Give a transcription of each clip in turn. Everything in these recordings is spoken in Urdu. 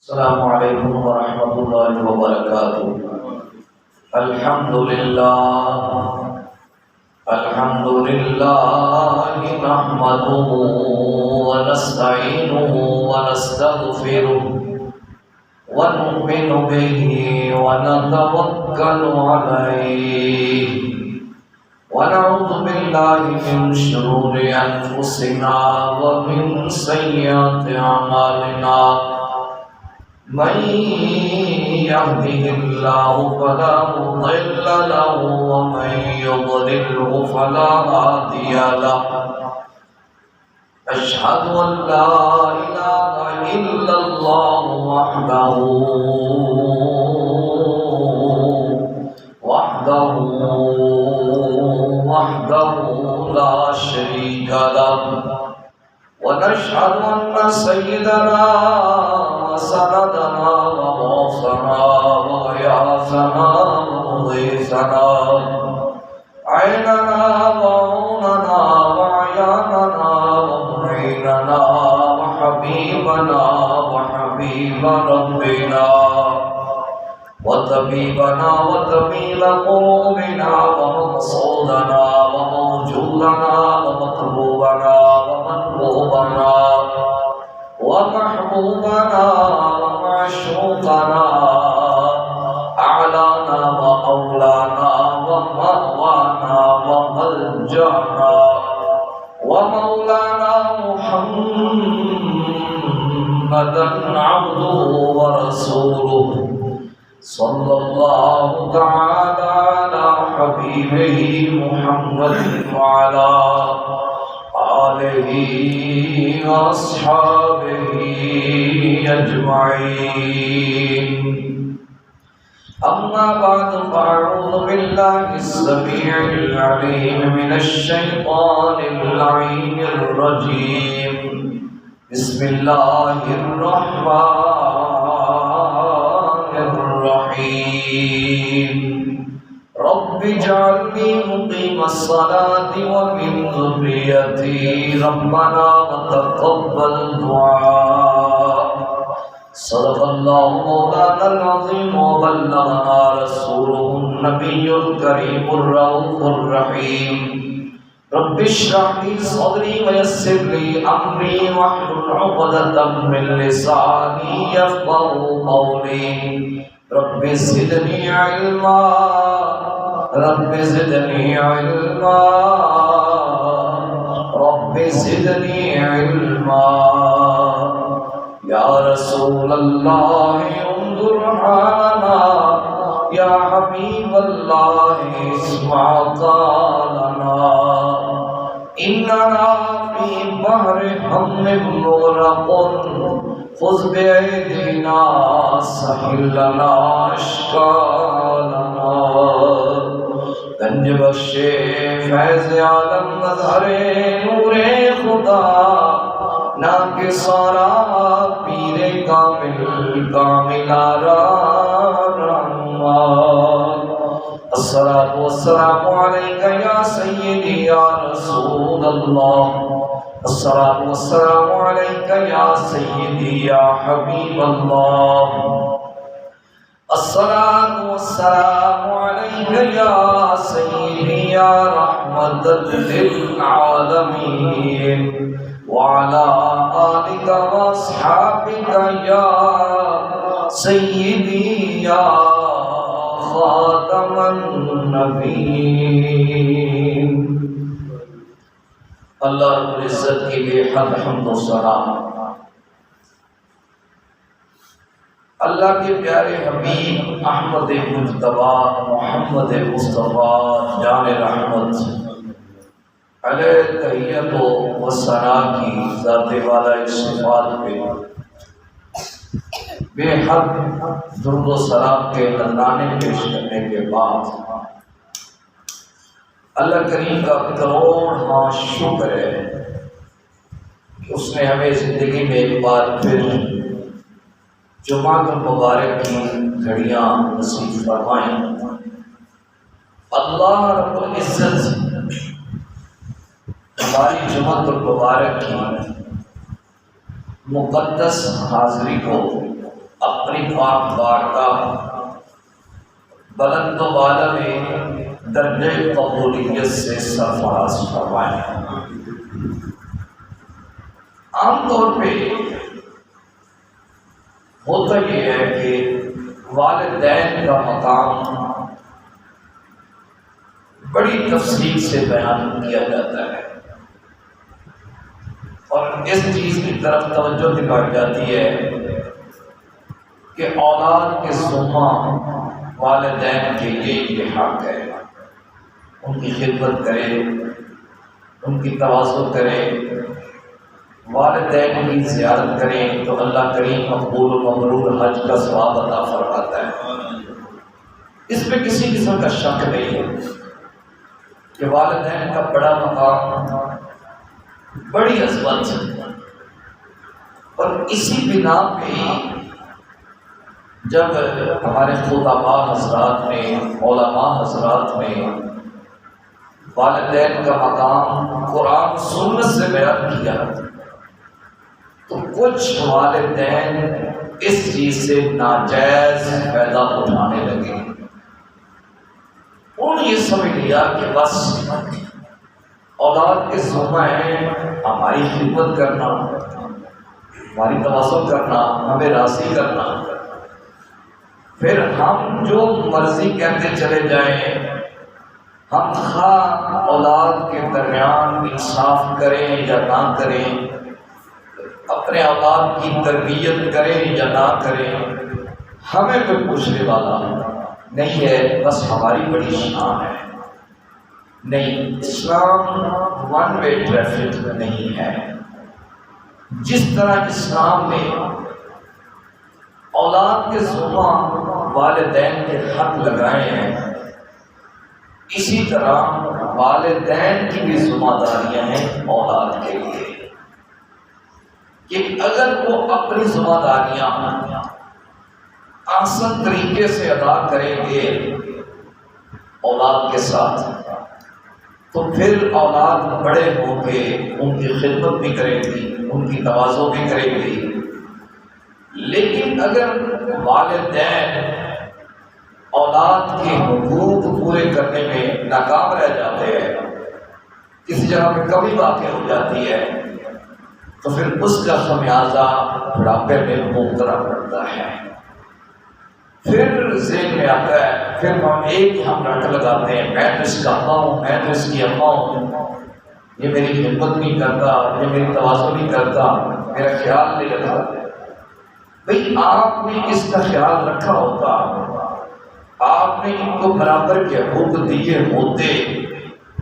السلام علیکم ورحمۃ اللہ وبرکاتہ۔ الحمد للہ نحمده ونستعینه ونستغفره ونؤمن به ونتوکل علیہ ونعوذ باللہ من شرور انفسنا ومن سیئات اعمالنا، من يهده الله فلا مضل له ومن يضلله فلا هادي له، أشهد أن لا إله إلا الله وحده لا شريك له، ونشهد أن سيدنا وسندنا وغوثنا وغياثنا ومغيثنا عيننا وعوننا وعياننا ومعيننا وحبيبنا وحبيب ربنا وطبيبنا وطبيب قلوبنا ومقصودنا وموجودنا ومطلوبنا ومطلوبنا ومحبوبنا ومعشوقنا، أعلانا وأولانا ومأوانا وملجأنا ومولانا محمدا عبده ورسوله، صلى الله تعالى على حبيبه محمد وعلى آلہ واصحابہ اجمعین، اما بعد فاعوذ باللہ السمیع العلیم من الشیطان اللعین الرجیم، بسم اللہ الرحمن الرحیم، رب اجعلنی مقیم الصلاة ومن ذریتی ربنا وتقبل دعاء، صدق اللہ مولانا العظیم وبلغنا رسوله النبی الکریم الرؤوف الرحیم، رب اشرح لي صدري ويسر لي امري واحلل عقدة من لساني يفقهوا قولي، رب زدني علما رب زدني علما رب زدني علما، یا رسول اللہ انظر حالنا، یا حبیب اللہ اسمع قالنا، اننا فی بحر ہم مغرق، خذ بأيدينا سهل لنا اشکالنا، گنج بخش فیض عالم مظہر نور خدا، ناکسارا پیر کامل کامل آرا رحمت، الصلاة والسلام علیکہ یا سیدی یا رسول اللہ، الصلاة والسلام علیکہ یا سیدی یا حبیب اللہ، الصلاة والسلام علیکہ یا سیدی یا رحمت للعالمین، وعلى آلك واصحابك يا سيدي يا خاتم النبيين۔ اللہ رب العزت کی بے حد حمد و ثنا، اللہ کے پیارے حبیب احمد مجتبی محمد مصطفیٰ جان رحمت علیہ تحیت و ثنا کی ذات والا صفات پہ بے حد درود و سلام کے نذرانے پیش کرنے کے بعد اللہ کریم کا کروڑ شکر ہے کہ اس نے ہمیں زندگی میں ایک بار پھر جمعہ المبارک کی گھڑیاں نصیب فرمائیں۔ اللہ رب العزت ہماری جمعہ المبارک کی مقدس حاضری کو اپنی پاک بارگاہ بلند و بالا میں درجہ قبولیت سے سرفراز فرمائے۔ عام طور پہ ہوتا یہ ہے کہ والدین کا مقام بڑی تفصیل سے بیان کیا جاتا ہے اور اس چیز کی طرف توجہ دکھائی جاتی ہے کہ اولاد کے ذمہ والدین کے لیے یہ حق ہے، ان کی خدمت کرے، ان کی تواضع کرے، والدین کی زیارت کریں تو اللہ کریم مقبول و مبرور حج کا ثواب عطا فرماتا ہے۔ اس میں کسی قسم کا شک نہیں ہے کہ والدین کا بڑا مقام، بڑی عظمت، اور اسی بنا پہ جب ہمارے خطباء حضرات نے، علماء حضرات نے والدین کا مقام قرآن سنت سے بیان کیا تو کچھ والدین اس چیز سے ناجائز فائدہ اٹھانے لگے۔ انہوں نے یہ سمجھ لیا کہ بس اولاد کے ذمہ ہے ہماری خدمت کرنا، ہماری تواضع کرنا، ہمیں راضی کرنا، پھر ہم جو مرضی کہتے چلے جائیں، ہم خواہ اولاد کے درمیان انصاف کریں یا نہ کریں، اپنے اولاد کی تربیت کریں یا نہ کریں، ہمیں کوئی پوچھنے والا نہیں ہے، بس ہماری بڑی شان ہے۔ نہیں، اسلام ون وے ٹریفک نہیں ہے۔ جس طرح اسلام میں اولاد کے ذمہ والدین کے حق لگائے ہیں، اسی طرح والدین کی بھی ذمہ داریاں ہیں اولاد کے لیے کہ اگر وہ اپنی ذمہ داریاں آسان طریقے سے ادا کریں گے اولاد کے ساتھ تو پھر اولاد بڑے ہو کے ان کی خدمت بھی کرے گی، ان کی تواضع بھی کرے گی۔ لیکن اگر والدین اولاد کے حقوق پورے کرنے میں ناکام رہ جاتے ہیں، کسی جگہ پہ کمی واقع ہو جاتی ہے، تو پھر اس کا خمیازہ بڑھاپے میں بھگتنا پڑتا ہے۔ پھر ذہن میں آتا ہے، پھر ہم ایک ہی ہم رٹ لگاتے ہیں، میں تو اس کا ابا ہوں، میں تو اس کی اماں ہوں، یہ میری خدمت نہیں کرتا، یہ میری تواضع نہیں کرتا، میرا خیال نہیں رکھتا۔ بھئی آپ نے اس کا خیال رکھا ہوتا، آپ نے ان کو برابر کے حقوق دیے ہوتے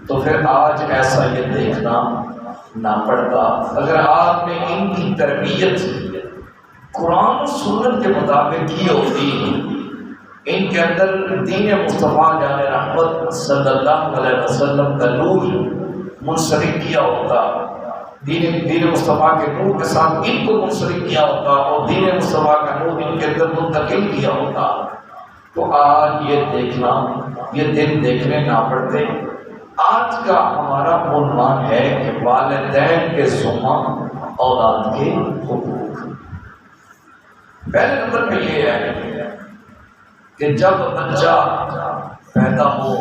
تو پھر آج ایسا یہ دیکھنا نہ پڑتا۔ اگر آپ نے ان کی تربیت قرآن و سنت کے مطابق کی ہوتی، ان کے اندر دین مصطفیٰ جان رحمت صلی اللہ علیہ وسلم کا نور منسلک کیا ہوتا، دین مصطفیٰ کے نور کے ساتھ ان کو منسلک کیا ہوتا اور دین مصطفیٰ کا نور ان کے اندر منتقل کیا ہوتا، تو آج یہ دیکھنا، یہ دن دیکھنے نہ پڑتے۔ آج کا ہمارا عنوان ہے کہ والدین کے ذمہ اولاد کے حقوق۔ پہلے نمبر پہ یہ ہے کہ جب بچہ پیدا ہو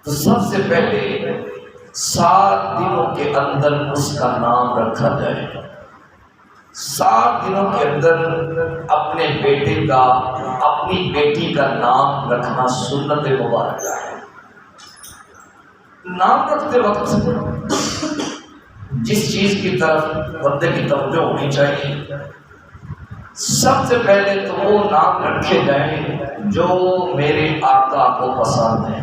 تو سب سے پہلے 7 دنوں کے اندر اس کا نام رکھا جائے۔ 7 دنوں کے اندر اپنے بیٹے کا، اپنی بیٹی کا نام رکھنا سنت مبارکہ ہے۔ نام رکھتے وقت جس چیز کی طرف بندے کی توجہ ہونی چاہیے، سب سے پہلے تو وہ نام رکھے جائیں جو میرے آقا کو پسند ہے،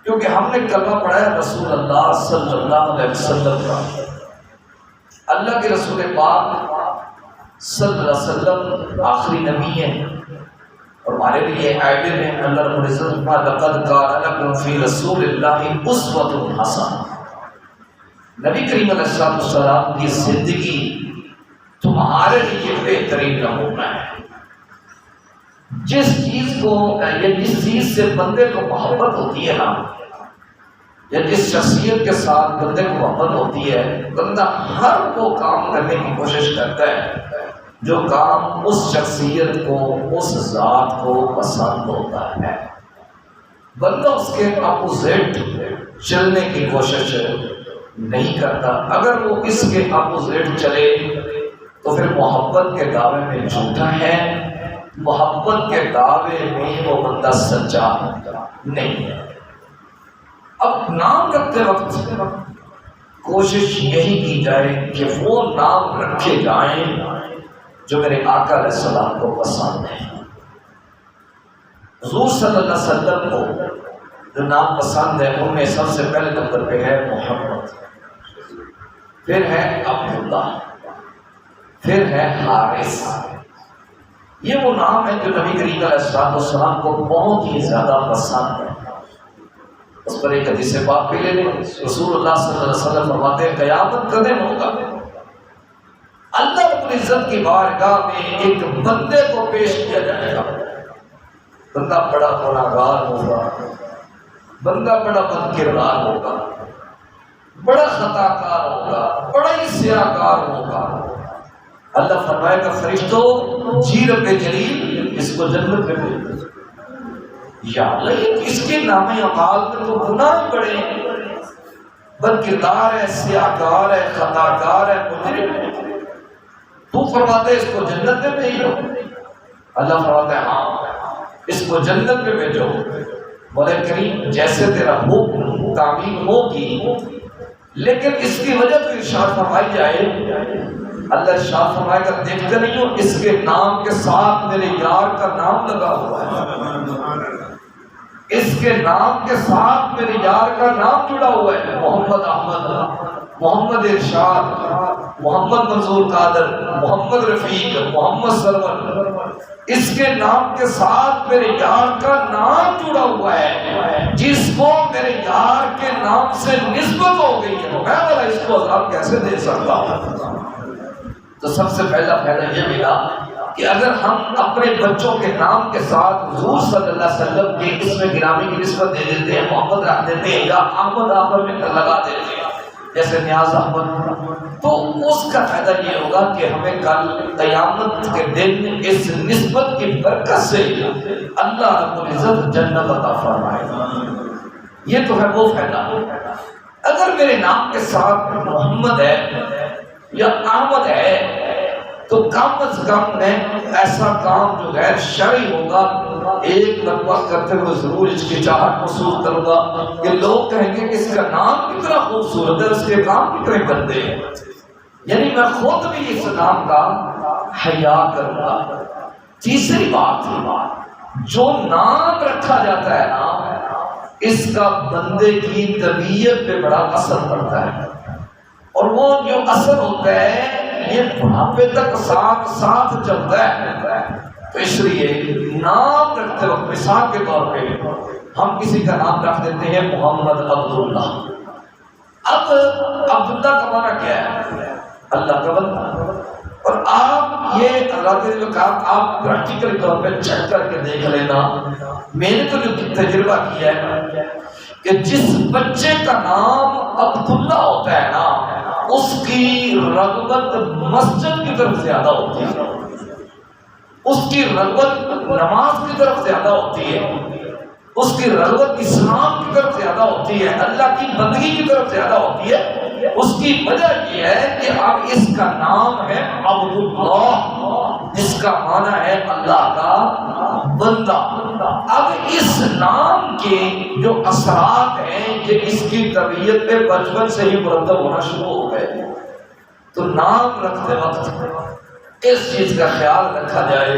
کیونکہ ہم نے کلمہ پڑھا ہے رسول اللہ صلی اللہ علیہ وسلم کا۔ اللہ کے رسول پاک صلی اللہ علیہ وسلم آخری نبی ہیں اور ہمارے لیے آئیڈل ہیں۔ اللہ رب العزت نے لقد کان لکم فی رسول اللہ اسوۃ حسنہ، نبی کریم علیہ السلام کی زندگی تمہارے لیے بہترین نمونہ ہے۔ جس چیز سے بندے کو محبت ہوتی ہے نا، یا جس شخصیت کے ساتھ بندے کو محبت ہوتی ہے، بندہ ہر وہ کام کرنے کی کوشش کرتا ہے جو کام اس شخصیت کو، اس ذات کو پسند ہوتا ہے۔ بندہ اس کے اپوزٹ چلنے کی کوشش نہیں کرتا۔ اگر وہ اس کے اپوزٹ چلے تو پھر محبت کے دعوے میں جھوٹا ہے، محبت کے دعوے میں وہ بندہ سچا نہیں ہے۔ اب نام رکھتے وقت کوشش یہی کی جائے کہ وہ نام رکھے جائیں جو میرے آقا علیہ السلام کو پسند ہے۔ حضور صلی اللہ علیہ وسلم کو جو نام پسند ہے ان میں سب سے پہلے نمبر پہ ہے محمد، پھر ہے عبداللہ، پھر ہے حارث۔ یہ وہ نام ہے جو نبی کریم علیہ السلام کو بہت ہی زیادہ پسند ہے۔ اس پر ایک حدیث پاک بھی لے لیں، رسول اللہ صلی اللہ علیہ وسلم فرماتے ہیں قیامت کا دن ہوگا، اللہ رب العزت کی بارگاہ میں ایک بندے کو پیش کیا جائے گا، بندہ بڑا گناہگار ہوگا، بندہ بڑا بد کردار ہوگا، بڑا خطا کار ہوگا، بڑا ہی سیاہ کار ہوگا۔ اللہ فرمائے گا فرشتوں جی رب جلیل اس کو جنت میں بھیج دو۔ یا اللہ اس کے نام اعمال میں تو گناہ بڑے، بد کردار ہے، سیاہ کار ہے، خطا کار ہے، مجرم ہے، تو فرماتے ہے اس کو جنت میں بھیجو۔ اللہ فرماتا ہے ہاں اس کو جنت میں بھیجو۔ مولا کریم جیسے تیرا حکم تعمیل ہوگی، لیکن اس کی وجہ تو ارشاد فرمائی جائے، اللہ ارشاد فرمائے گا دیکھتے نہیں ہو اس کے نام کے ساتھ میرے یار کا نام لگا ہوا ہے، اس کے نام کے ساتھ میرے یار کا نام جڑا ہوا ہے، محمد احمد، محمد ارشاد، محمد منظور قادر، محمد رفیق، محمد سرور، اس کے نام کے ساتھ میرے یار کا نام جڑا ہوا ہے، جس کو میرے یار کے نام سے نسبت ہو گئی ہے، میں بولا اس کو عذاب کیسے دے سکتا ہوں؟ تو سب سے پہلا فائدہ یہ ملا کہ اگر ہم اپنے بچوں کے نام کے ساتھ حضور صلی اللہ علیہ وسلم کے اسم گرامی کی نسبت دے دیتے ہیں، محمد رکھ دیتے ہیں یا احمد آخر میں لگا دیتے ہیں جیسے نیاز احمد، تو اس کا فائدہ یہ ہوگا کہ ہمیں کل قیامت کے دن اس نسبت کی برکت سے اللہ رب العزت جنت عطا فرمائے گا۔ یہ تو ہے وہ فائدہ۔ اگر میرے نام کے ساتھ محمد ہے یا احمد ہے تو کم از کم میں ایسا کام جو غیر شرعی ہوگا ایک مرتبہ کرتے ہوئے ضرور ہچکچاہٹ محسوس کروں گا کہ لوگ کہیں گے کہ اس کا نام کتنا خوبصورت ہے، اس کے کام کتنے گندے ہیں، یعنی میں خود بھی اس نام کا حیا کروں گا۔ تیسری بات جو نام رکھا جاتا ہے نا، اس کا بندے کی طبیعت پہ بڑا اثر پڑتا ہے، اور وہ جو اثر ہوتا ہے یہ بڑھاپے تک ساتھ ساتھ چلتا ہے۔ تو اس لیے نام رکھتے وقت مثال کے طور پہ ہم کسی کا نام رکھ دیتے ہیں محمد عبداللہ۔ اب عبداللہ کا معنی کیا ہے؟ اللہ کا بندہ۔ اور آپ یہ اللہ نے جو کہا آپ پریکٹیکل طور پہ چیک کر کے دیکھ لینا، میں نے تو جو تجربہ کیا ہے کہ جس بچے کا نام عبداللہ ہوتا ہے نا، اس کی رغبت مسجد کی طرف زیادہ ہوتی ہے، اس کی رغبت نماز کی طرف زیادہ ہوتی ہے، اس کی رغبت اسلام کی طرف زیادہ ہوتی ہے، اللہ کی بندگی کی طرف زیادہ ہوتی ہے۔ اس کی وجہ یہ ہے کہ اب اس کا نام ہے عبداللہ، جس کا معنی ہے اللہ کا بندہ۔ اب اس نام کے جو اثرات ہیں کہ اس کی طبیعت پہ بچپن سے ہی مرتب ہونا شروع ہو گئے، تو نام رکھتے وقت اس چیز کا خیال رکھا جائے،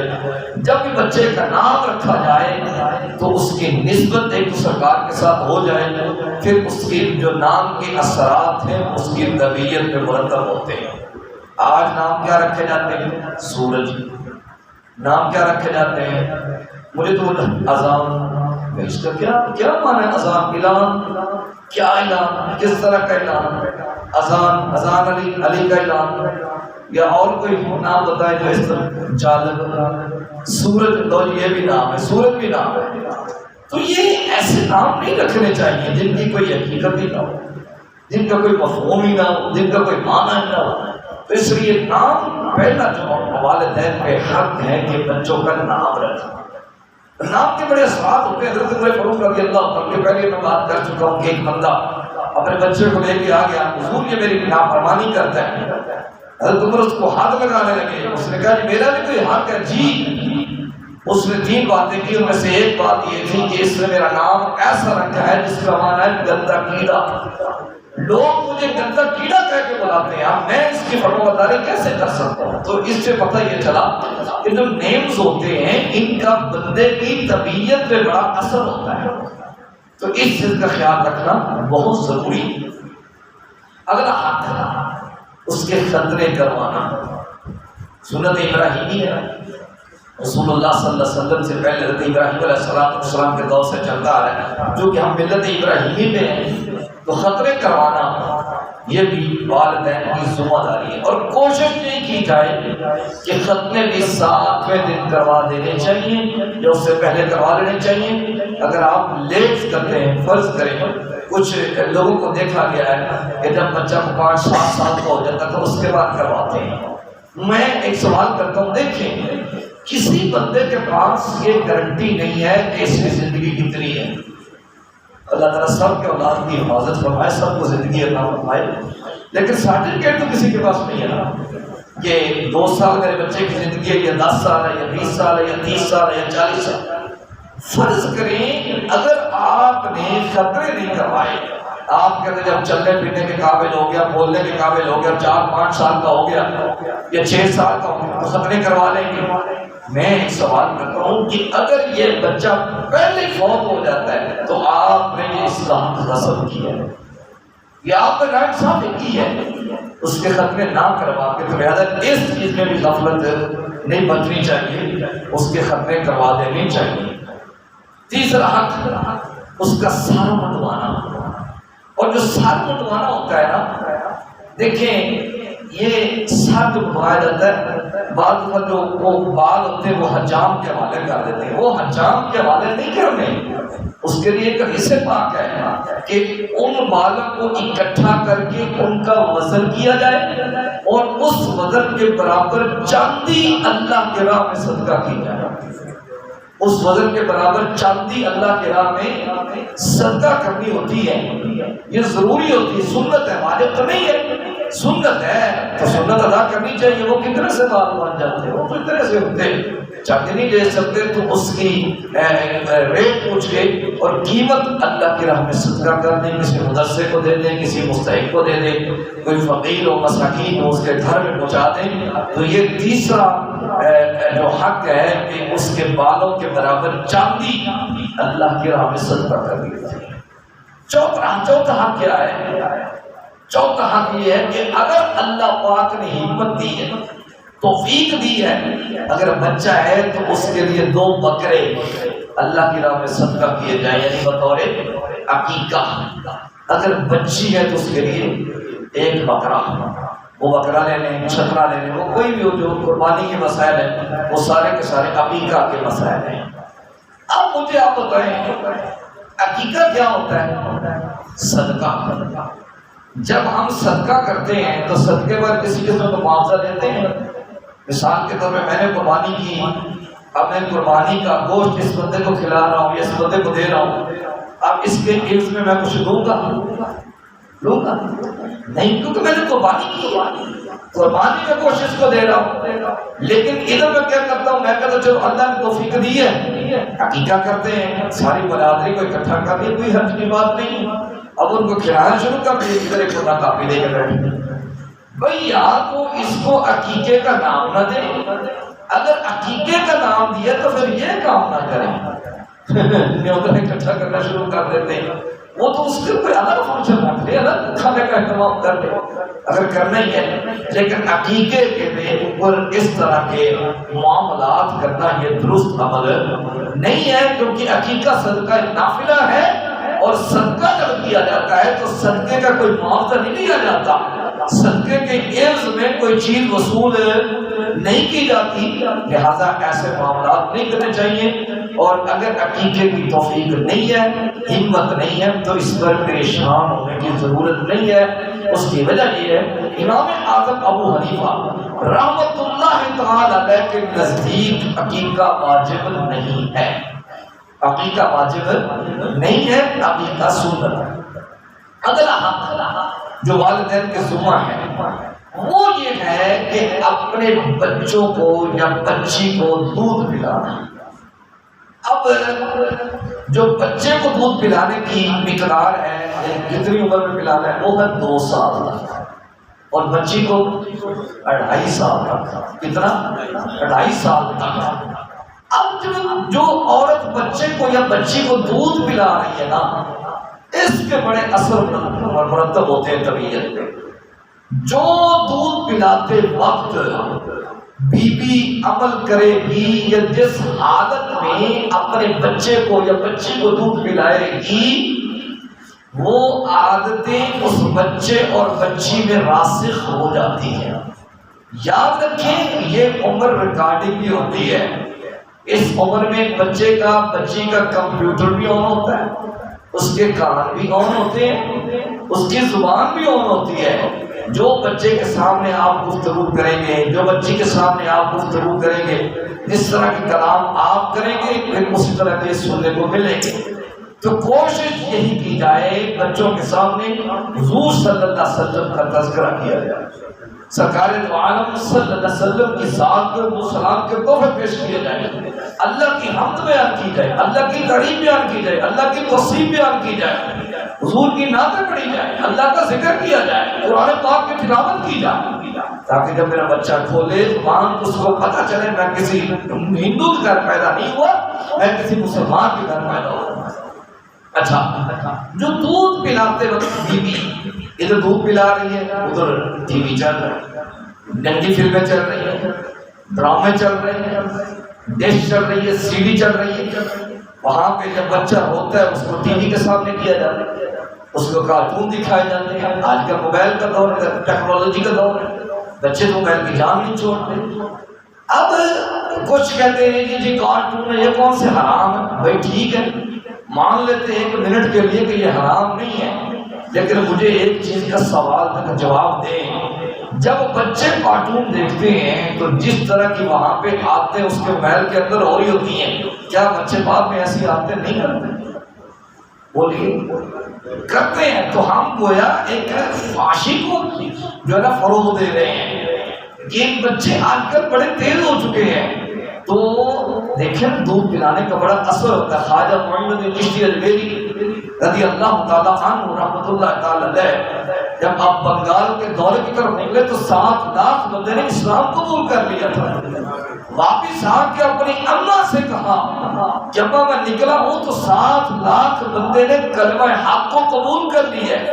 جب بھی بچے کا نام رکھا جائے تو اس کی نسبت ایک سرکار کے ساتھ ہو جائے، پھر اس کی جو نام کے اثرات ہیں اس کی طبیعت پہ مرتب ہوتے ہیں۔ آج نام کیا رکھے جاتے ہیں؟ سورج۔ نام کیا رکھے جاتے ہیں؟ مجھے تو اذان، اس کا کیا معنی ہے؟ اذان، اعلان، کیا اعلان، کس طرح کا اعلان؟ اذان علی کا اعلان، یا اور کوئی نام بتائے جو اس طرح جالب؟ سورج، تو یہ بھی نام ہے، سورج بھی نام ہے۔ تو یہ ایسے نام نہیں رکھنے چاہیے جن کی کوئی حقیقت ہی نہ ہو، جن کا کوئی مفہوم ہی نہ ہو، جن کا کوئی معنی ہی نہ ہو۔ تو اس لیے نام پہلا جو والدین پہ حق ہے کہ بچوں کا نام رکھیں۔ نام کے بڑے اثرات ہوتے ہیں۔ حضرت عمر فاروق رضی اللہ عنہ کے پہلے میں بات کر چکا ہوں کہ ایک بندہ اپنے بچے کو لے کے آ گیا، حضور یہ میری نافرمانی کرتا ہے۔ حضرت عمر اس کو ہاتھ لگانے لگے، اس نے کہا جی میرا بھی کوئی حق ہے جی۔ اس نے 3 باتیں کی، ان میں سے ایک بات یہ تھی کہ اس نے میرا نام ایسا رکھا ہے جس کا معنی ہے گندا کیڑا۔ لوگ مجھے گندا کیڑا کہہ کے بلاتے ہیں، اب میں اس کی فرمانبرداری کیسے کر سکتا ہوں؟ تو اس سے پتہ یہ چلا کہ جو نیمز ہوتے ہیں ان کا بندے کی طبیعت پہ بڑا اثر ہوتا ہے، تو اس چیز کا خیال رکھنا بہت ضروری ہے۔ اگلا حق اس کے ختنے کروانا، سنت ابراہیمی ہے۔ رسول اللہ صلی اللہ علیہ وسلم سے پہلے حضرت ابراہیم علیہ السلام کے دور سے چلتا آ رہا ہے، جو کہ ہم ملت ابراہیمی پہ ہیں، تو خطرے کروانا یہ بھی والدین کی ذمہ داری ہے۔ اور کوشش یہ کی جائے کہ ختنے بھی 7ویں دن کروا دینے چاہیے یا اس سے پہلے کروا لینے چاہیے۔ اگر آپ لیٹ کرتے ہیں، فرض کریں کچھ لوگوں کو دیکھا گیا ہے کہ جب بچہ 5-7 سال کا ہو جاتا ہے تو اس کے بعد کرواتے ہیں۔ میں ایک سوال کرتا ہوں، دیکھیں کسی بندے کے پاس یہ گارنٹی نہیں ہے کہ اس کی زندگی کتنی ہے۔ اللہ تعالیٰ سب کے اولاد کی حفاظت فرمائے، سب کو زندگی عطا فرمائے، لیکن سرٹیفکیٹ تو کسی کے پاس نہیں ہے نا کہ 2 سال میرے بچے کی زندگی ہے، یا 10 سال ہے، یا 20 سال ہے، یا 30 سال ہے، یا 40 سال۔ فرض کریں اگر آپ نے خطرے نہیں کروائے، آپ کہتے جب چلنے پھرنے کے قابل ہو گیا، بولنے کے قابل ہو گیا، 4-5 سال کا ہو گیا یا 6 سال کا ہو گیا تو خطرے کروا لیں گے۔ میں ایک سوال کرتا ہوں کہ اگر یہ بچہ پہلے فوت ہو جاتا ہے تو آپ نے یہ اسلام غصب کیا ہے، یہ آپ نے ناانصافی کی ہے، اس کے ختنے نہ کروا کے۔ تو لہٰذا اس چیز میں بھی غفلت نہیں برتنی چاہیے، اس کے ختنے کروا دینے چاہیے۔ تیسرا حق اس کا سر منڈوانا، اور جو سر منڈوانا ہوتا ہے نا، دیکھیں یہ سر جو منڈوایا جاتا ہے، بعض جو وہ بال ہوتے ہیں وہ حجام کے حوالے کر دیتے ہیں، وہ حجام کے حوالے نہیں کرنے، اس کے لیے ایک حدیث پاک ہے کہ ان بالوں کو اکٹھا کر کے ان کا وزن کیا جائے اور اس وزن کے برابر چاندی اللہ کے راہ میں صدقہ کی جائے۔ اس وزن کے برابر چاندی اللہ کے راہ میں صدقہ کرنی ہوتی ہے، یہ ضروری ہوتی ہے، سنت ہے، واجب تو نہیں ہے، سنت ہے تو سنت ادا کرنی چاہیے۔ وہ کتنے سے بات مان جاتے ہیں، وہ کتنے سے ہوتے ہیں، چاندی نہیں لے سکتے تو اس کی ریٹ پوچھ کے اور قیمت اللہ کی راہ میں صدقہ کر دیں، کسی مدرسے کو دے دیں، کسی مستحق کو دے دیں، کوئی فقیر ہو مساکین ہو اس کے گھر میں پہنچا دیں۔ تو یہ تیسرا جو حق ہے کہ اس کے بالوں کے برابر چاندی اللہ کی راہ میں صدقہ کر دیا جائے۔ چوتھا حق کیا ہے؟ چوتھا حق یہ ہے کہ اگر اللہ پاک نے ہمت دی ہے، توفیق دی ہے، اگر بچہ ہے تو اس کے لیے 2 بکرے اللہ کی راہ میں صدقہ کیے جائیں، یعنی بطور عقیقہ۔ اگر بچی ہے تو اس کے لیے 1 بکرا، وہ بکرا لے لیں، چھترا لے لیں، وہ کوئی بھی ہو، جو قربانی کے مسائل ہیں وہ سارے کے سارے عقیقہ کے مسائل ہیں۔ اب مجھے آپ بتائیں عقیقہ کیا ہوتا ہے؟ صدقہ۔ جب ہم صدقہ کرتے ہیں تو صدقے پر کسی قسم کا معاوضہ دیتے ہیں۔ مثال کے طور پہ میں نے قربانی کی، اب میں قربانی کا گوشت اس بندے کو کھلا رہا ہوں یا اس بندے کو دے رہا ہوں، اب اس کے عوض میں کچھ دوں گا نہیں، کیونکہ میں نے قربانی کی، قربانی میں کوشش کو دے رہا ہوں۔ لیکن ادھر میں کیا کرتا ہوں، میں کہتا ہوں چلو اللہ نے توفیق دی ہے، عقیقہ کرتے ہیں، ساری برادری کو اکٹھا کر کے، کوئی حرج کی بات نہیں، اب ان کو کھلانا شروع کر دیا، ادھر ایک خدا کاپی دے کے بیٹھے۔ بھئی یا تو اس کو عقیقے کا نام نہ دیں، اگر عقیقے کا نام دیا تو پھر یہ کام نہ کریں، ادھر اکٹھا کرنا شروع کر دیتے ہیں۔ وہ تو اس کے کوئی الگ فنکشن رکھ لے، الگ کھانے کا اہتمام کر لے اگر کرنا ہی ہے، لیکن عقیقے کے اوپر اس طرح کے معاملات کرنا یہ درست عمل نہیں ہے، کیونکہ عقیقہ صدقہ نافلہ ہے، اور صدقہ جب کیا جاتا ہے تو صدقے کا کوئی معاوضہ نہیں لیا جاتا، صدقے کے عوض میں کوئی چیز وصول نہیں کی جاتی، لہذا ایسے معاملات نہیں کرنے چاہیے۔ اور اگر عقیقے کی توفیق نہیں ہے، ہمت نہیں ہے، تو اس پر پریشان ہونے کی ضرورت نہیں ہے۔ اس کی وجہ یہ ہے امام اعظم ابو حنیفہ رحمۃ اللہ تعالی علیہ کے نزدیک عقیقہ واجب نہیں ہے، عقیقہ واجب نہیں ہے، عقیقہ سنت ہے۔ اگلا حق جو والدین کے ذمہ ہے وہ یہ ہے کہ اپنے بچوں کو یا بچی کو دودھ پلانا۔ اب جو بچے کو دودھ پلانے کی مقدار ہے، کتنی عمر میں پلانا ہے، وہ ہے 2 سال تک، اور بچی کو 2.5 سال تک۔ کتنا؟ 2.5 سال تک۔ اب جو عورت بچے کو یا بچی کو دودھ پلا رہی ہے نا، اس کے بڑے اثر مرتب ہوتے ہیں طبیعت پہ۔ جو دودھ پلاتے وقت بی بی عمل کرے گی یا جس حالت میں اپنے بچے کو یا بچی کو دودھ پلائے گی، وہ عادتیں اس بچے اور بچی میں راسخ ہو جاتی ہیں۔ یاد رکھیں یہ عمر ریکارڈنگ بھی ہوتی ہے۔ اس عمر میں بچے کا بچی کا کمپیوٹر بھی آن ہوتا ہے، اس کے کان بھی آن ہوتے ہیں، اس کی زبان بھی آن ہوتی ہے۔ جو بچے کے سامنے آپ گفتگو کریں گے، جو بچی کے سامنے آپ گفتگو کریں گے، جس طرح کے کلام آپ کریں گے پھر اسی طرح کے سننے کو ملیں گے۔ تو کوشش یہی کی جائے بچوں کے سامنے حضور صلی اللہ علیہ وسلم کا تذکرہ کیا جائے، سرکار دو عالم صلی اللہ علیہ وسلم کی ذات پر وہ سلام کے تحفے پیش کیے جائیں، اللہ کی حمد بیان کی جائے، اللہ کی تعریف بیان کی جائے، اللہ کی توصیف بیان کی جائے، حضور کی نعتیں پڑھی جائے، اللہ کا ذکر کیا جائے، قرآن پاک کی تلاوت کی جائے، تاکہ جب میرا بچہ کھولے زبان اس کو پتہ چلے میں کسی ہندو کے گھر پیدا نہیں ہوا، میں کسی مسلمان کے گھر پیدا ہوا۔ اچھا، جو دودھ پلاتے وقت بیوی ادھر دودھ پلا رہی ہے، ادھر ٹی وی چل رہا ہے، ننگی فلمیں چل رہی ہیں، ڈرامے چل رہے ہیں، ڈش چل رہی ہے، سی ڈی چل رہی ہے، وہاں پہ جب بچہ ہوتا ہے اس کو ٹی وی کے سامنے کیا جاتا ہے، اس کو کارٹون دکھائے جاتے ہیں۔ آج کل موبائل کا دور ہے، ٹیکنالوجی کا دور ہے، بچے تو موبائل کی جان نہیں چھوڑتے۔ اب کچھ کہتے ہیں کہ جی کارٹون ہے، یہ کون سے حرام ہے؟ بھائی ٹھیک ہے، مان لیتے ہیں 1 منٹ کے لیے کہ یہ حرام نہیں ہے، لیکن مجھے ایک چیز کا سوال کا جواب دیں، جب بچے کارٹون دیکھتے ہیں تو جس طرح کی وہاں پہ عادتیں اس کے محل کے اندر ہو رہی ہوتی ہیں، کیا بچے بعد میں ایسی عادتیں نہیں کرتے؟ بولیے کرتے ہیں۔ تو ہم گویا ایک فحاشی کو جو ہے نا فروغ دے رہے ہیں۔ یہ بچے آج کل بڑے تیز ہو چکے ہیں، تو دیکھیں دودھ پلانے کا بڑا اثر ہوتا ہے۔ خواجہ محمد چشتی اجمیری رضی اللہ تعالیٰ عنہ رحمۃ اللہ تعالیٰ علیہ جب آپ بنگال کے دورے کی طرف نکلے تو 7 لاکھ بندے نے اسلام قبول کر لیا تھا۔ واپس آ کے اپنی اماں سے کہا جب میں نکلا ہوں تو 7 لاکھ بندے نے کلمہ حق کو قبول کر لی ہے،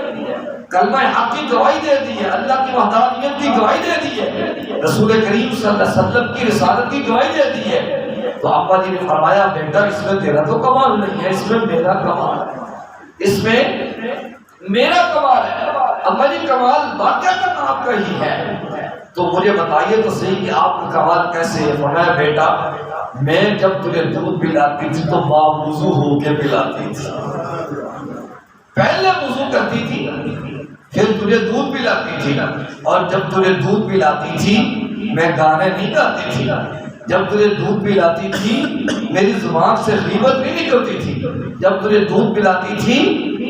کلمہ حق کی گواہی دے دی ہے، اللہ کی وحدانیت کی گواہی دے دی ہے، رسول کریم صلی اللہ علیہ وسلم کی رسالت کی گواہی دے دی ہے۔ تو ابا جی نے فرمایا بیٹا اس میں تیرا تو کمال نہیں ہے، اس میں میرا کمال ہے، اس میں میرا کمال ہے۔ ابا جی کمال واقعہ کا آپ کا ہی ہے، تو مجھے بتائیے تو صحیح کہ آپ کا کمال کیسے ہے؟ فرمایا بیٹا میں جب تجھے دودھ پلاتی تھی تو باوضو ہو کے پلاتی تھی، پہلے وضو کرتی تھی پھر تجھے دودھ پلاتی تھی، اور جب تجھے دودھ پلاتی تھی میں گانے نہیں گاتی تھی، جب تجھے دودھ پلاتی تھی میری زبان سے غیبت نہیں نکلتی تھی، جب تجھے دودھ پلاتی تھی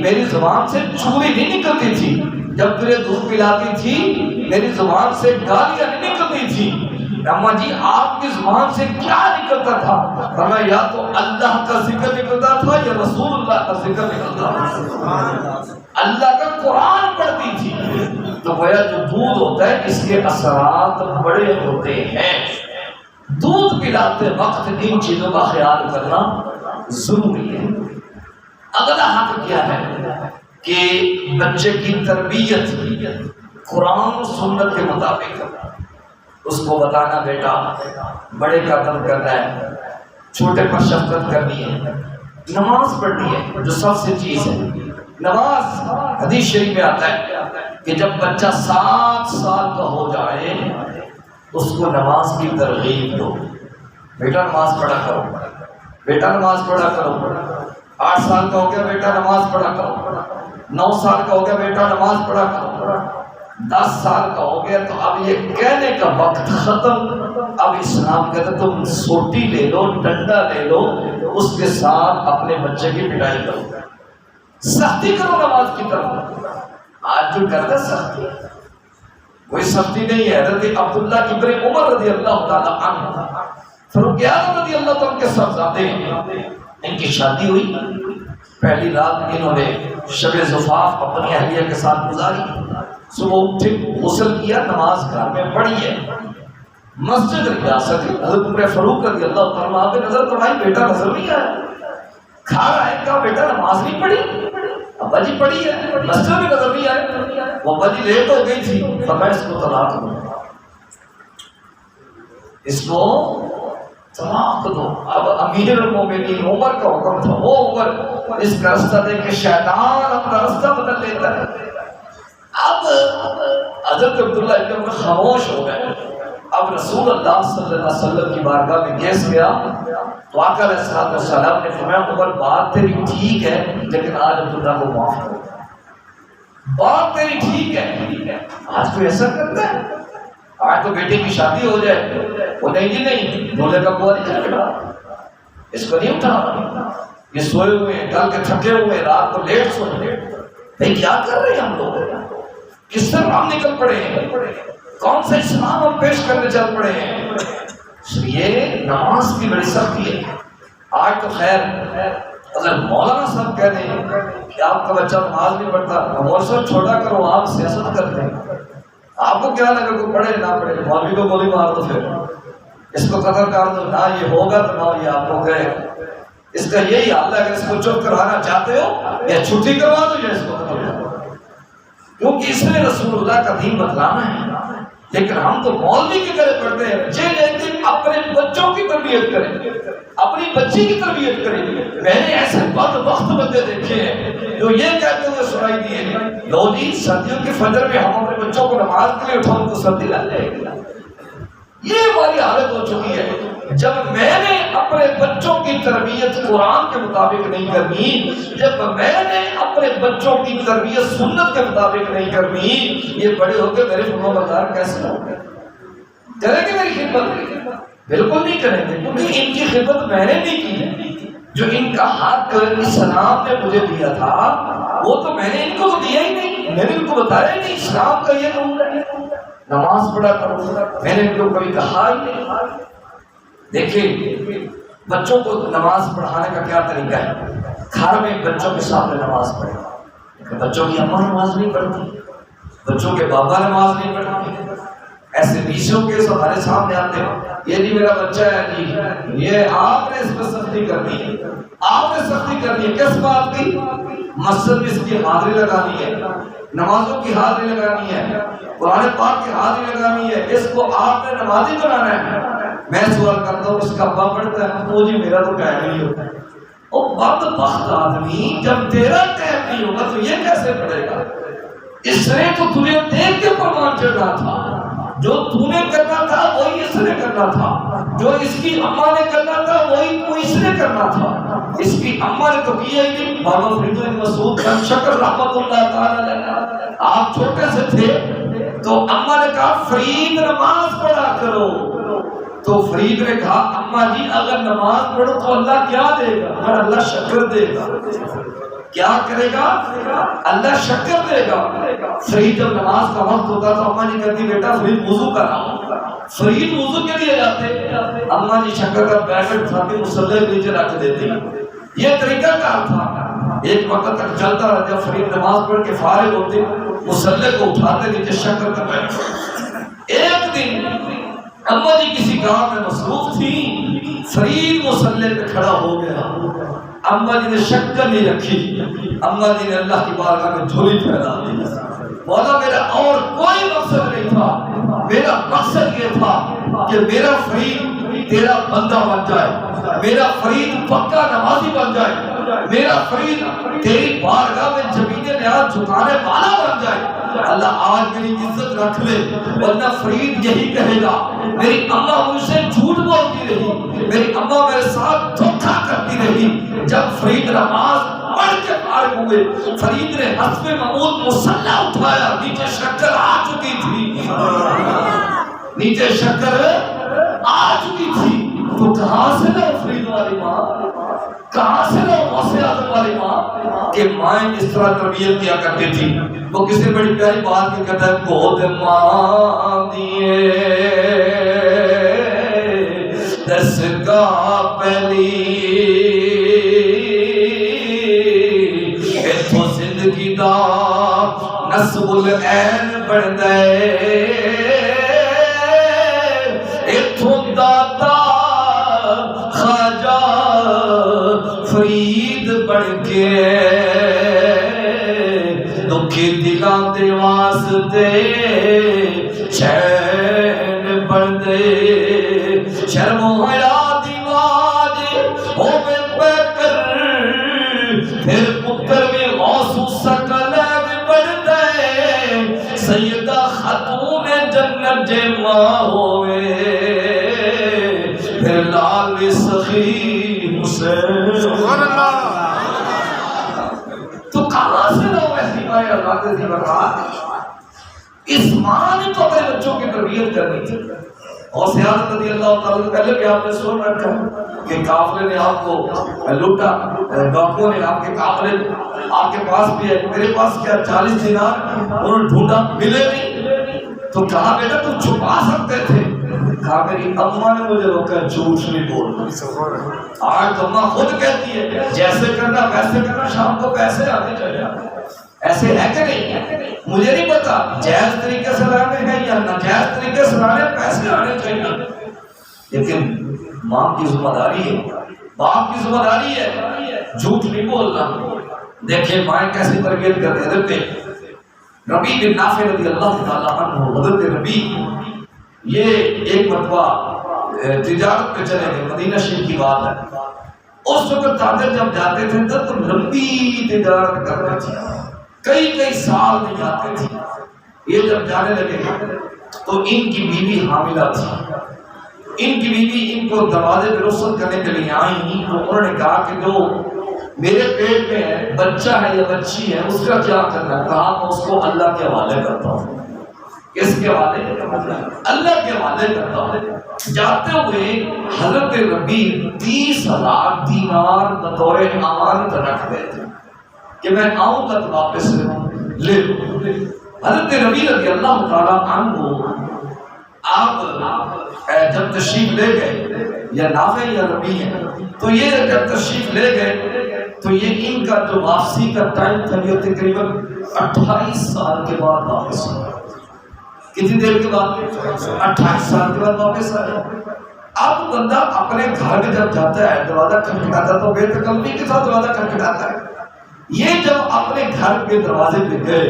میری زبان سے چغلی نہیں نکلتی تھی، جب تجھے دودھ پلاتی تھی میری زبان سے گالیاں نہیں نکلتی تھی۔ اماں جی آپ کی زبان سے کیا نکلتا تھا؟ فرمایا یا تو اللہ کا ذکر نکلتا تھا یا رسول اللہ کا ذکر نکلتا تھا، اللہ کا قرآن پڑھتی تھی۔ تو گویا جو دودھ ہوتا ہے اس کے اثرات بڑے ہوتے ہیں۔ دودھ پلاتے وقت ان چیزوں کا خیال کرنا ضروری ہے۔ اگلا حق کیا ہے کہ بچے کی تربیت قرآن و سنت کے مطابق اس کو بتانا بیٹا بڑے کا قدر کرنا ہے، چھوٹے پر شفقت کرنی ہے، نماز پڑھنی ہے جو سب سے چیز ہے۔ نماز حدیث شریف میں آتا ہے کہ جب بچہ 7 سال کا ہو جائے اس کو نماز کی ترغیب دو، بیٹا نماز پڑھا کرو، بیٹا نماز پڑھا کرو، 8 سال کا ہو گیا بیٹا نماز پڑھا کرو، 9 سال کا ہو گیا بیٹا نماز پڑھا کرو، 10 سال کا ہو گیا تو اب یہ کہنے کا وقت ختم۔ اب اسلام کہتا تم سوٹی لے لو، ڈنڈا لے لو، اس کے ساتھ اپنے بچے کی پٹائی کرو، سختی کرو نماز کی طرف۔ آج جو کرتا سختی، کوئی سختی نہیں ہے۔ حضرت عبداللہ ابن عمر رضی اللہ تعالیٰ عنہ، فاروق اعظم رضی اللہ تعالیٰ کے صاحبزادے، ان کی شادی ہوئی، پہلی رات انہوں نے شب زفاف اپنی اہلیہ کے ساتھ گزاری، صبح اٹھے غسل کیا، نماز گھر میں پڑھی ہے، مسجد ریاست حضرت عمر فاروق رضی اللہ تعالیٰ پہ نظر فرمائی، بیٹا نظر نہیں آیا، کھا رہا ہے، کہا بیٹا نماز نہیں پڑھی؟ ابا جی پڑھی ہے، مسجد میں نظر نہیں آئے، وہ ابا جی لیٹ ہو گئی تھی، فرمایا اس کو طلاق دو، اس کو طلاق دو۔ اب امیر المومنین عمر کا حکم تھا، وہ عمر اس کا رستہ دے کے شیطان اپنا رستہ بدل لیتا ہے۔ اب حضرت عبداللہ ابن عمر خاموش ہو گئے۔ اب رسول اللہ صلی اللہ علیہ وسلم کی بارگاہ میں گیس گیا تو آقا علیہ السلام نے فرمایا عمر بات تیری ٹھیک ہے لیکن آج عبداللہ کو معاف کرو، بات تیری ٹھیک ہے، آج کوئی ایسا کرتا ہے؟ آج تو بیٹے کی شادی ہو جائے، وہ نہیں جی نہیں، بولے کا بوا نہیں چلے، اس کو نہیں اٹھانا، یہ سوئے ہوئے ہیں، کل کے تھکے ہوئے، رات کو لیٹ سوئے، بھئی کیا کر رہے ہیں ہم لوگ، کس طرح ہم نکل پڑے ہیں، کون سا اسلام ہم پیش کرنے چل پڑے ہیں؟ اس لیے نماز کی بڑی سختی ہے۔ آج تو خیر اگر مولانا صاحب کہہ دیں کہ آپ کا بچہ نماز نہیں پڑھتا، مولوی صاحب چھوٹا کرو، آپ سیاست کرتے ہیں، آپ کو کیا لگا کہ پڑھے نہ پڑھے، مولوی کو گولی مار دو، پھر اس کو قتل کر دو، نہ یہ ہوگا تو نہ یہ آپ کو کہے گا۔ اس کا یہی حال ہے، اگر اس کو چپ کروانا چاہتے ہو یا چھٹی کروا دو یا اس کو قتل کر دو، کیونکہ اس نے رسول اللہ کا دین بتلانا ہے۔ لیکن ہم تو مولوی کی طرح پڑھتے ہیں، لیکن اپنے بچوں کی تربیت کریں، اپنی بچی کی تربیت کریں۔ میں نے ایسے بدبخت بندے دیکھے ہیں جو یہ کہتے ہوئے سنائی دیے، لو جی سردیوں کے فجر میں ہم اپنے بچوں کو نماز کے لیے اٹھاؤں تو سردی لگ جائے گی۔ یہ ہماری حالت ہو چکی ہے۔ جب میں نے اپنے بچوں کی تربیت قرآن کے مطابق نہیں کرنی، جب میں نے اپنے بچوں کی تربیت سنت کے مطابق نہیں کرنی، یہ بڑے ہو کے میرے فرما بردار کیسے ہوں گے؟ کریں گے میری خدمت؟ بالکل نہیں کریں گے، کیونکہ ان کی خدمت میں نے نہیں کی۔ جو ان کا حق اسلام نے مجھے دیا تھا وہ تو میں نے ان کو دیا ہی نہیں، میں نے ان کو بتایا ہی نہیں اسلام کا یہ رول ہے، نماز پڑھا کرو، میں نے ان کو کبھی کہا ہی نہیں۔ دیکھیں بچوں کو نماز پڑھانے کا کیا طریقہ ہے، گھر میں بچوں کے سامنے نماز پڑھیں، بچوں کی اماں نماز نہیں پڑھتی، بچوں کے بابا نماز نہیں پڑھتے، ایسے بیچوں کے ہمارے سامنے آتے ہیں، یہ جی میرا بچہ ہے جی، یہ آپ نے اس پر سختی کرنی ہے، آپ نے سختی کرنی ہے، کس بات کی؟ مسجد میں اس کی حاضری لگانی ہے، نمازوں کی حاضری لگانی ہے، قرآن پاک کی حاضری لگانی ہے، اس کو آپ نے نمازی بنانا ہے۔ میں سوال کرتا ہوں اس کا ابا پڑھتا ہے، وہ جی میرا تو ٹائم نہیں ہوتا ہے۔ او بدبخت آدمی، جب تیرا ٹائم نہیں ہوگا تو یہ کیسے پڑھے گا؟ اس نے تو تجھے دیکھ کے فرمان چڑھنا تھا، جو تو نے کرنا تھا وہی اس نے کرنا تھا، جو اس کی اماں نے کرنا تھا وہی تو اس نے کرنا تھا۔ اس کی اماں نے تو کیا ہی نہیں۔ بابا فرید بن مسعود بن شکر رحمت اللہ تعالی علیہ، آپ چھوٹے سے تھے تو اماں نے کہا فرید نماز پڑھا کرو، تو فرید نے کہا اماں جی اگر نماز پڑھو تو اللہ کیا دے گا؟ اور اللہ شکر دے گا۔ کیا کرے گا؟ اللہ شکر دے گا۔ فرید جب نماز کا وقت ہوتا تو اماں جی کہتی بیٹا فرید وضو کرا، فرید وضو کے لیے جاتے، اماں جی شکر کا پیکٹ اٹھاتے مصلی کے نیچے رکھ دیتے۔ یہ طریقہ کار تھا، ایک وقت تک چلتا رہا۔ جب فرید نماز پڑھ کے فارغ ہوتے مصلی کو اٹھاتے نیچے شکر کا پیکٹ۔ ایک دن اماں جی کسی کام میں مصروف تھی، فرید مصلی پہ کھڑا ہو گیا، اماں جی نے شکر نہیں رکھی، اماں جی نے اللہ کی بارگاہ میں جھولی پھیلا دی۔ مولا میرا اور کوئی مقصد نہیں تھا، میرا مقصد یہ تھا کہ میرا فرید تیرا بندہ بن جائے، میرا فرید پکا نمازی بن جائے، میرا فرید تیری بارگاہ میں زمین نیاز جھکانے والا بن جائے۔ اللہ آج میری عزت رکھ لے، ورنہ فرید یہی کہے گا میری اماں مجھ سے جھوٹ بولتی رہی، میری اماں میرے ساتھ دھوکا کرتی جب فرید نماز پڑھ کے فارغ ہوئے، فرید نے حسب معمول مصلی اٹھایا، نیچے شکر آ چکی تھی، نیچے شکر آ چکی تھی۔ تو کہاں سے لو فرید والی ماں، کہاں سے لو غوث اعظم والی ماں کہ مائیں اس طرح تربیت کیا کرتی تھی۔ وہ کسی بڑی پیاری بات کی کہتا ہے، گود ماں دیے دستگاہ پہلی اتھو زندگی دا نصب العین بن دے، اتھو داتا خواجہ فرید بن کے دکھی دلاں دے واسطے چین بن دے، شرم و حیا دی واج ہوے پہ کر، پھر پتر میں غوث ثقلین بن دے، سیدہ خاتون جنت جے ماں ہوئے، پھر لال سخی حسین۔ سبحان اللہ۔ تو کہاں سے لو ایسی مائیں اللہ کے ذکر؟ اس ماں نے تو اپنے بچوں کی تربیت کرنی تھی۔ اور سیاست رضی اللہ تعالیٰ پہلے بھی آپ نے سن رکھا کہ قافلے نے آپ کو لوٹا، ڈاکوؤں نے آپ کے قافلے آپ کے پاس بھی ہے، میرے پاس کیا 40 دینار، انہوں نے ڈھونڈا ملے نہیں، تو کہا بیٹا تم چھپا سکتے تھے، کہا میری اماں نے مجھے روکا جھوٹ نہیں بولنا۔ آج اماں خود کہتی ہے جیسے کرنا ویسے کرنا، شام کو پیسے آنے چاہیے، ایسے ہے کہ نہیں؟ مجھے نہیں پتا جائز طریقے سے لانے ہیں یا ناجائز طریقے سے لانے، پیسے آنے چاہیے، لیکن ماں کی ذمہ داری ہے، باپ کی ذمہ داری ہے جھوٹ نہیں بولنا۔ دیکھیں مائیں کیسی تربیت کرتے ہیں۔ حضرت ربیع بن نافع رضی اللہ تعالیٰ عنہ، حضرت ربیع یہ ایک مرتبہ تجارت پہ چلے گئے، مدینہ شریف کی بات ہے، اس وقت تاجر جب جاتے تھے تو لمبی تجارت کرتے تھے، کئی سال نہیں جاتے تھے۔ یہ جب جانے لگے تو ان کی بیوی حاملہ تھی، ان کی بیوی ان کو دروازے پہ رخصت کرنے کے لیے آئی، تو انہوں نے کہا کہ جو میرے پیٹ میں ہے بچہ ہے یا بچی ہے اس کا کیا کرنا ہے؟ کہا میں اس کو اللہ کے حوالے کرتا ہوں۔ کس کے حوالے؟ اللہ کے حوالے کرتا ہوں۔ جاتے ہوئے حضرت ربیع 30,000 دینار بطور امانت رکھ گئے تھے کہ میں آؤں گا تو واپس لے لوں۔ حضرت ربیع رضی اللہ تعالیٰ عنہ آپ جب تشریف لے گئے، یا نافع یا ربیع ہے، تو یہ جب تشریف لے گئے تو یہ ان کا جو واپسی کا ٹائم تھا یہ تقریباً 28 سال کے بعد واپس آیا۔ کتنی دیر کے بعد؟ 28 سال کے بعد واپس آیا۔ اب بندہ اپنے گھر میں جب جاتا ہے دروازہ کھٹکھٹاتا تو بے تکلفی کے ساتھ دروازہ کھٹکھٹاتا ہے۔ یہ جب اپنے گھر کے دروازے پہ گئے،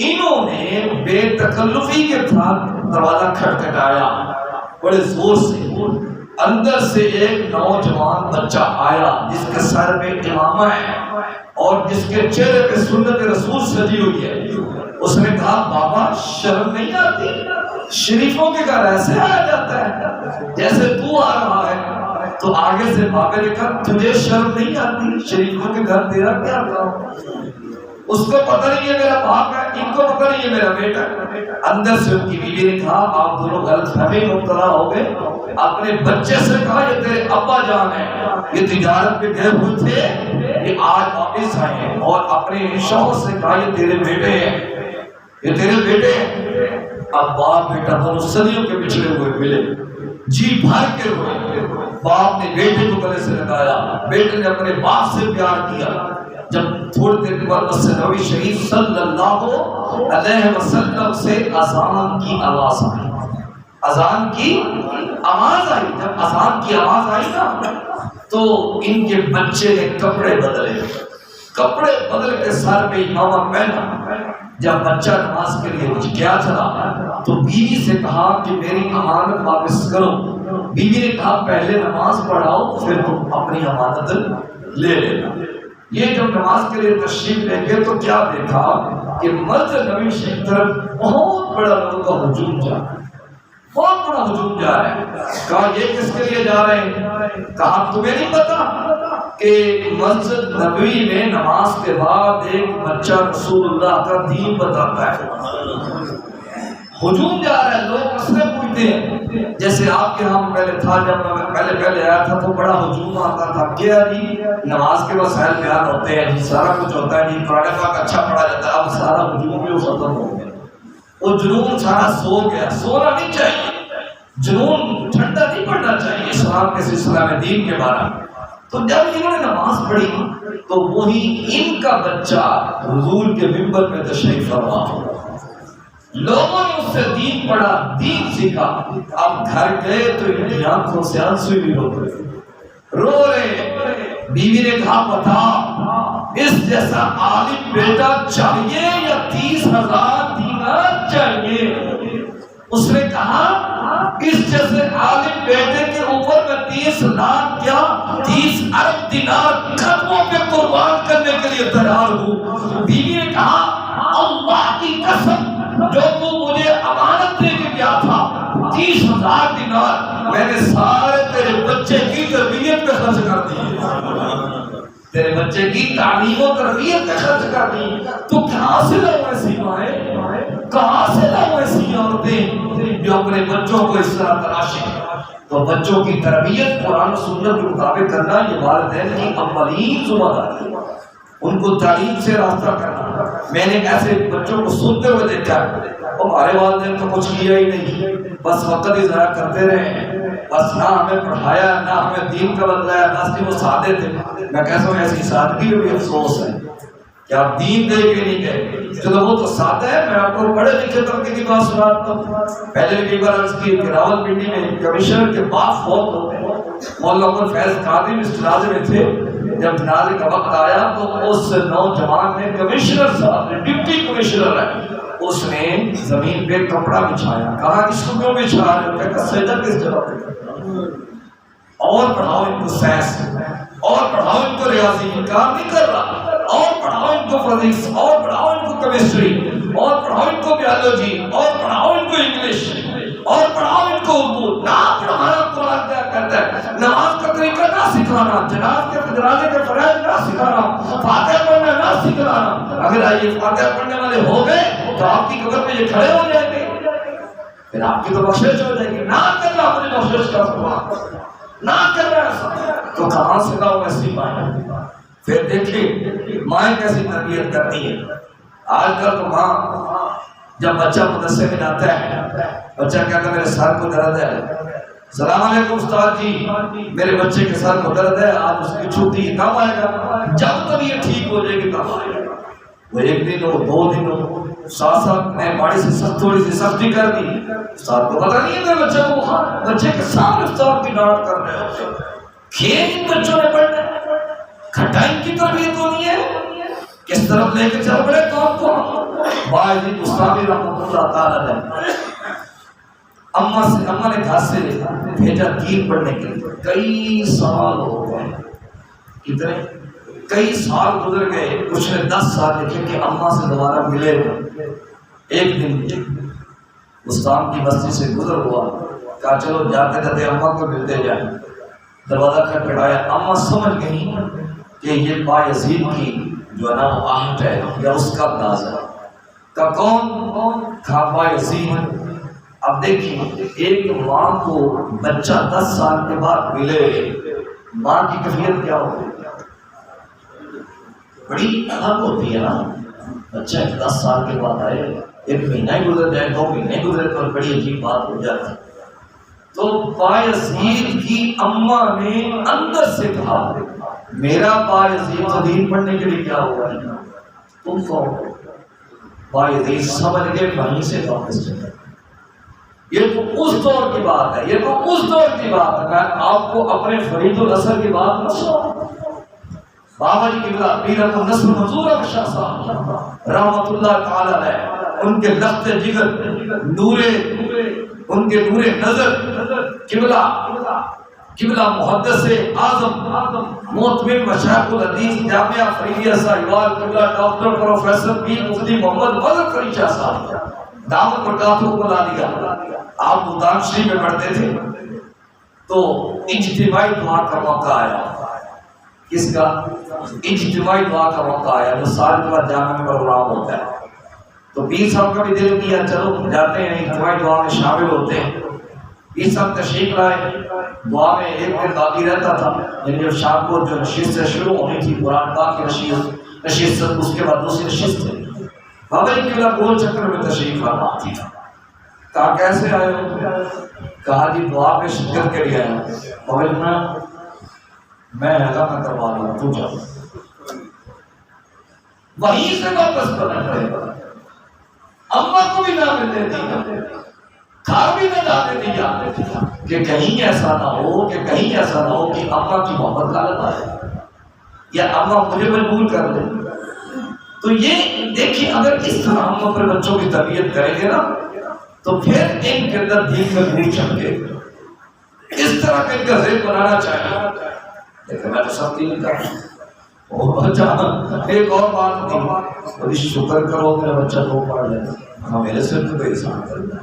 انہوں نے بے تکلفی کے ساتھ دروازہ کھٹکھٹایا بڑے زور سے۔ اندر سے ایک نوجوان بچہ آیا جس کے سر پہ امامہ ہے اور جس کے چہرے پہ سنت رسول سجی ہوئی ہے۔ اس نے کہا بابا شرم نہیں آتی؟ شریفوں کے گھر ایسے آیا جاتا ہے جیسے تو آ رہا ہے؟ تو آگے سے بابے نے کہا تجھے شرم نہیں آتی؟ شریفوں کے گھر تیرا کیا کام؟ اس کو پتہ نہیں ہے میرا باپ ہے، ان کو پتہ نہیں ہے میرا بیٹا۔ اندر سے ان کی بیوی نے کہا آپ دونوں غلط فہمی میں مبتلا ہو گئے۔ اپنے بچے سے کہا یہ تیرے ابا جان ہیں، یہ تجارت پہ گئے ہوئے تھے، یہ آج واپس آئے ہیں، اور اپنے شوہر سے کہا یہ تیرے بیٹے ہیں، یہ تیرے بیٹے ہیں۔ اب باپ بیٹا دونوں صدیوں کے پچھڑے ہوئے ملے، جی بھر کے روئے۔ باپ نے بیٹے کو گلے سے لگایا، بیٹے نے اپنے باپ سے پیار کیا۔ جب تھوڑی دیر کے بعد مسجد نبوی شریف صلی اللہ علیہ وسلم سے اذان کی آواز آئی، اذان کی آواز آئی۔ جب اذان کی آواز آئی نا تو ان کے بچے نے کپڑے بدلے، کپڑے بدل کے سر پہ امامہ پہنا۔ جب بچہ نماز کے لیے گیا چلا تو بیوی سے کہا کہ میری امانت واپس کرو۔ بیوی نے کہا پہلے نماز پڑھاؤ پھر تم اپنی امانت لے لینا۔ یہ جب نماز کے لیے تشریف لے گئے تو کیا دیکھا کہ مسجد نبوی شریف طرف بہت بڑا لوگوں کا ہجوم جا رہا ہے، بہت بڑا ہجوم جا رہا ہے۔ کہا یہ کس کے لیے جا رہے ہیں؟ کہا تمہیں نہیں پتا کہ مسجد نبوی میں نماز کے بعد ایک بچہ رسول اللہ کا دین بتاتا ہے. ہجوم جا رہا ہے، لوگ اس سے پوچھتے ہیں. جیسے آپ کے ہاں پہلے تھا، جب میں پہلے آیا تھا تو بڑا ہجوم آتا تھا. کیا جی نماز کے وسائل بیان ہوتے ہیں جی، سارا کچھ ہوتا ہے جی، قرآن پاک اچھا پڑھا جاتا ہے. اب سارا ہجوم بھی ختم ہو گیا، وہ جنون سارا سو گیا. سونا نہیں چاہیے، جنون ٹھنڈا نہیں پڑنا چاہیے اسلام کے سلسلہ میں، دین کے بارے میں. تو جب انہوں نے نماز پڑھی تو وہی ان کا بچہ حضور کے منبر میں تشریف فرما. لوگوں نے اس سے دین پڑھا، دین سیکھا. اب گھر گئے تو ان کی آنکھوں سے آنسو بھی رو رہے. بیوی نے کہا بتا اس جیسا عالم بیٹا چاہیے یا 30,000 دینار چاہیے؟ اس نے کہا اس جیسے عالم بیٹے کے اوپر میں 30 لاکھ کیا 30 ارب دینار قدموں پہ قربان کرنے کے لیے تیار ہوں. بیوی نے کہا اللہ کی قسم جو تو مجھے امانت دے کے گیا تھا 30,000 دینار میں نے سارے تیرے بچے کی تربیت پہ خرچ کر دیے، تیرے بچے کی تعلیم و تربیت پہ خرچ کر دی. تو کہاں سے لاؤں ایسی مائیں، کہاں سے لاؤں ایسی عورتیں جو اپنے بچوں کو اس طرح تراشیں؟ تو بچوں کی تربیت قرآن و سنت کے مطابق کرنا یہ والدین کی اولین ذمہ داری ہے. ان کو تعلیم سے راستہ کرنا. میں نے ایسے بچوں کو سنتے ہوئے دیکھا، ہمارے والدین تو کچھ کیا ہی نہیں، بس وقت ہی ضائع کرتے رہے، بس نہ ہمیں پڑھایا نہ ہمیں دین کا بتلایا، نہ صرف وہ سادے تھے. میں کہتا ہوں ایسی سادگی میں بھی افسوس ہے کہ آپ دین دے کے نہیں گئے. چلو وہ تو سادہ ہے، میں آپ کو پڑھے لکھے طبقے کی بات سناتا ہوں. پہلے بھی کئی بار عرض کی کہ راولپنڈی میں کمشنر کے باپ فوت ہوتے ہیں. مولانا عمر فیض قادری اس جنازے میں تھے. جب جنازے کا وقت آیا تو اس نوجوان نے کمشنر صاحب نے، ڈپٹی کمشنر ہے، اس نے زمین پہ کپڑا بچھایا. کہا اس کو کیوں بچھا رہے ہو؟ کہا سجدہ کس جگہ پہ، اور پڑھاؤ ان کو سائنس، اور پڑھاؤ ان کو ریاضی. کام نہیں کر رہا، اور پڑھاؤ ان کو فزکس، اور پڑھاؤ ان کو کیمسٹری، اور پڑھاؤ ان کو بیولوجی، اور پڑھاؤ ان کو انگلش، اور پڑھاؤ ان کو اردو. نہ پڑھانا قرآن کیا کہتا ہے، نماز کا طریقہ نہ سکھانا، جنازے کے فرائض نہ سکھانا، فاتحہ پڑھنا نہ سکھانا. اگر آئیے فاتحہ پڑھنے والے ہو گئے تو آپ کی قبر پہ یہ کھڑے ہو جائیں گے، پھر آپ کی تو بخشش ہو جائے گی. نہ کرنا اپنی بخشش کا فرمان، نہ کرنا ایسا. تو کہاں سے لاؤ ایسی مائیں؟ پھر دیکھیں مائیں کیسی تربیت کرتی ہے. آج کل تو ماں جب بچہ مدرسے میں جاتا ہے، بچہ کہتا ہے میرے سر کو درد ہے، السلام علیکم استاد جی میرے بچے کے سر کو درد ہے، آج اس کی چھٹی کب آئے گا؟ جب تک یہ ٹھیک ہو جائے گی تب آئے گا. وہ ایک دن ہو، 2 دن ہو، ساتھ میں بڑی سی تھوڑی سی سختی کر دی. استاد کو پتہ نہیں ہے میرے بچے کو بخار، بچے کے سامنے استاد کی ڈانٹ کر رہے ہوتے ہیں. کھیل ان بچوں نے پڑھنا ہے، کھٹائی کی تربیت ہونی ہے، کس طرف لے کے چل پڑے کام کو. باعزید مستعمل رحمۃ اللہ تعالی نے اماں نے گھر سے بھیجا دین پڑھنے کے لیے. کئی سال ہو گئے، کتنے کئی سال گزر گئے. کچھ نے 10 سال لکھے کہ اماں سے دوبارہ ملے. ایک دن مستعمل کی بستی سے گزر ہوا، کہا چلو جاتے جاتے اماں کو ملتے جائیں. دروازہ کھٹکھٹایا. اماں سمجھ گئی کہ یہ بایزید کی جو ہے نا وہ آہٹ ہے یا اس کا انداز ہے. کہ کون؟ کہا بایزید. اب دیکھیں ایک ماں کو بچہ 10 سال کے بعد ملے، ماں کی کیفیت کیا ہوتی ہے؟ بڑی الگ ہوتی ہے نا. بچہ 10 سال کے بعد آئے، 1 مہینہ ہی گزر جائے، 2 مہینے گزرے تو بڑی عجیب بات ہو جاتی. تو بایزید کی اماں نے اندر سے کہا میرا بایزید تو دین پڑھنے کے لیے کیا ہوا ہے، تم کون ہو؟ بایزید سمجھ گئے وہیں سے واپس چلے. یہ تو اس دور کی بات ہے، یہ تو اس دور کی بات ہے. میں آپ کو اپنے فرید الاثر کی بات نہ سناؤں. بابا جی قبلہ پیر ابو نصر منظور احمد شاہ صاحب رحمۃ اللہ تعالی علیہ، ان کے لخت جگر، ان کے نور نظر، قبلہ محدث اعظم معتمد مشایخ الحدیث جامعہ فریدیہ ساہیوال قبلہ ڈاکٹر پروفیسر پیر مفتی محمد فضل فرید شاہ صاحب دعوت برکاتہ کو بلا دیا. آپ ملتان شریف میں پڑھتے تھے تو اجتماعی دعا کا موقع آیا. اس کا اجتماعی دعا کا موقع آیا جو سال کے بعد جامع میں پروگرام ہوتا ہے، تو پیر صاحب کا بھی دل کیا چلو جاتے ہیں اجتماعی دعا میں شامل ہوتے ہیں۔ پیر صاحب تشریف لائے، دعا میں ایک دن باقی رہتا تھا، یعنی جب شام کو جو نشست سے شروع ہونی تھی قرآن پاک کی نشست، اس کے بعد دوسری نشست تھی، بابا جی قبلہ گول چکر میں تشریف فرما تھی۔ کہا کیسے آئے ہو؟ کہا جی دعا میں شرکت کے لیے آیا ہوں۔ بابا جی میں میں کروا دوں، تو جاؤ، وہیں سے واپس بنا پڑے گا، اماں کو بھی نہ ملنے دیا، گھر بھی نہ جانے دیا، کہ کہیں ایسا نہ ہو کہ اماں کی محبت غلط آئے یا اماں مجھے مجبور کر دے۔ تو یہ دیکھیں اگر اس طرح ہم اپنے بچوں کی تربیت کریں گے نا تو پھر ان کے اندر دین میں نور چمکے گا۔ اس طرح کا ان کا ذہن بنانا چاہیے۔ لیکن میں تو سب دین کا ایک اور بات تھی، بڑی شکر کرو میرا بچہ دو پڑھ لے، ہاں میرے سے تو کوئی احسان کرنا،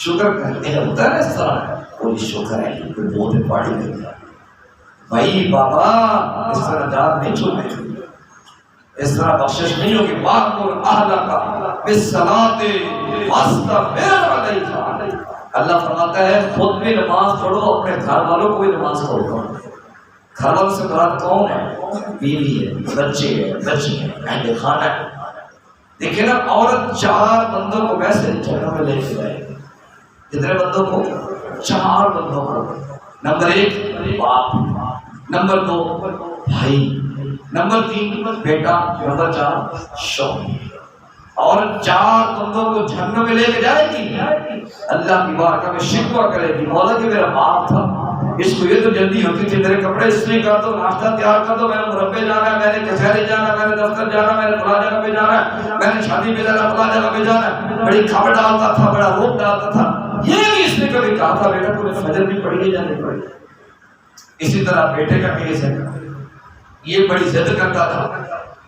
شکر کرتے ہوتا ہے اس طرح، کوئی شکر ہے کوئی دو دن پڑھ لے بھائی بابا، اس طرح جان نہیں چھوڑے، اس طرح بخشش نہیں ہوگی۔ وَأْمُرْ أَهْلَكَ بِالصَّلَاةِ وَاصْطَبِرْ عَلَيْهَا۔ اللہ فرماتا ہے خود بھی نماز پڑھو، اپنے گھر والوں کو بھی نماز پڑھو۔ گھر والوں سے مراد کون ہے؟ بیوی ہے، بچے ہے، بچی ہے، اہل خانہ ہے۔ دیکھیں نا عورت 4 بندوں کو ویسے جنم میں لے کے جائے، کتنے بندوں کو؟ 4 بندوں کو۔ نمبر 1 باپ، نمبر 2 بھائی، نمبر 3 بیٹا، نمبر 4 شوہر۔ اور 4 بندوں کو جہنم میں لے کے جائے گی، اللہ کی بارگاہ میں شکوہ کرے گی، مولا کہ میرا باپ تھا، اس کو یہ تو جلدی ہوتی تھی، میرے کپڑے استری کر دو، ناشتہ تیار کر دو، میں نے مربے جانا ہے، میں نے کچہری جانا ہے، میں نے دفتر جانا ہے، میں نے فلاں جگہ پہ جانا ہے، میں نے شادی پہ جانا ہے، فلاں جگہ پہ جانا ہے، بڑی کھبر ڈالتا تھا، بڑا روپ ڈالتا تھا۔ یہ بھی اس نے کبھی کہا تھا بیٹا تمہیں فجر بھی پڑھی یا نہیں پڑھی؟ اسی طرح بیٹے کا کیس ہے، یہ بڑی ضد کرتا تھا،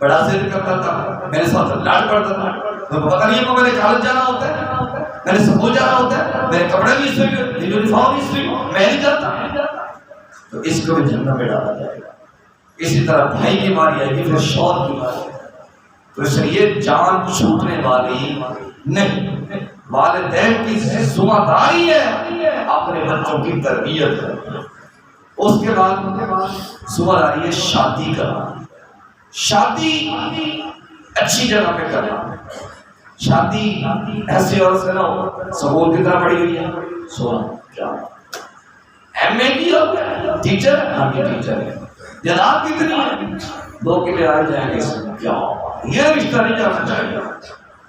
بڑا ضد کرتا تھا، میرے ساتھ لڑ پڑتا تھا، مجھے پتا نہیں ہے میں نے کالج جانا ہوتا ہے، میں نے سکول جانا ہوتا ہے، میرے کپڑے بھی اس میں یونیفارم بھی اس میں میں نہیں جاتا، تو اس کو بھی جہنم میں ڈالا جائے گا۔ اسی طرح بھائی کی ماری آئے گی، پھر شوہر کی ماری، تو اس لیے یہ جان چھوٹنے والی نہیں، والدین کی ذمہ داری ہے اپنے بچوں کی تربیت کرنا۔ اس کے بعد ذمہ داری ہے شادی کرنا، شادی اچھی جگہ پہ کرنا، شادی ایسے اور سے نہ ہو سکول کی طرح پڑھی ہوئی ہے، سونا کیا ایم اے کی ٹیچر، ہاں یہ ٹیچر ہے، جناب کتنی ہے 2 کلے آئے جائیں گے، کیا یہ رشتہ نہیں جانا چاہیے،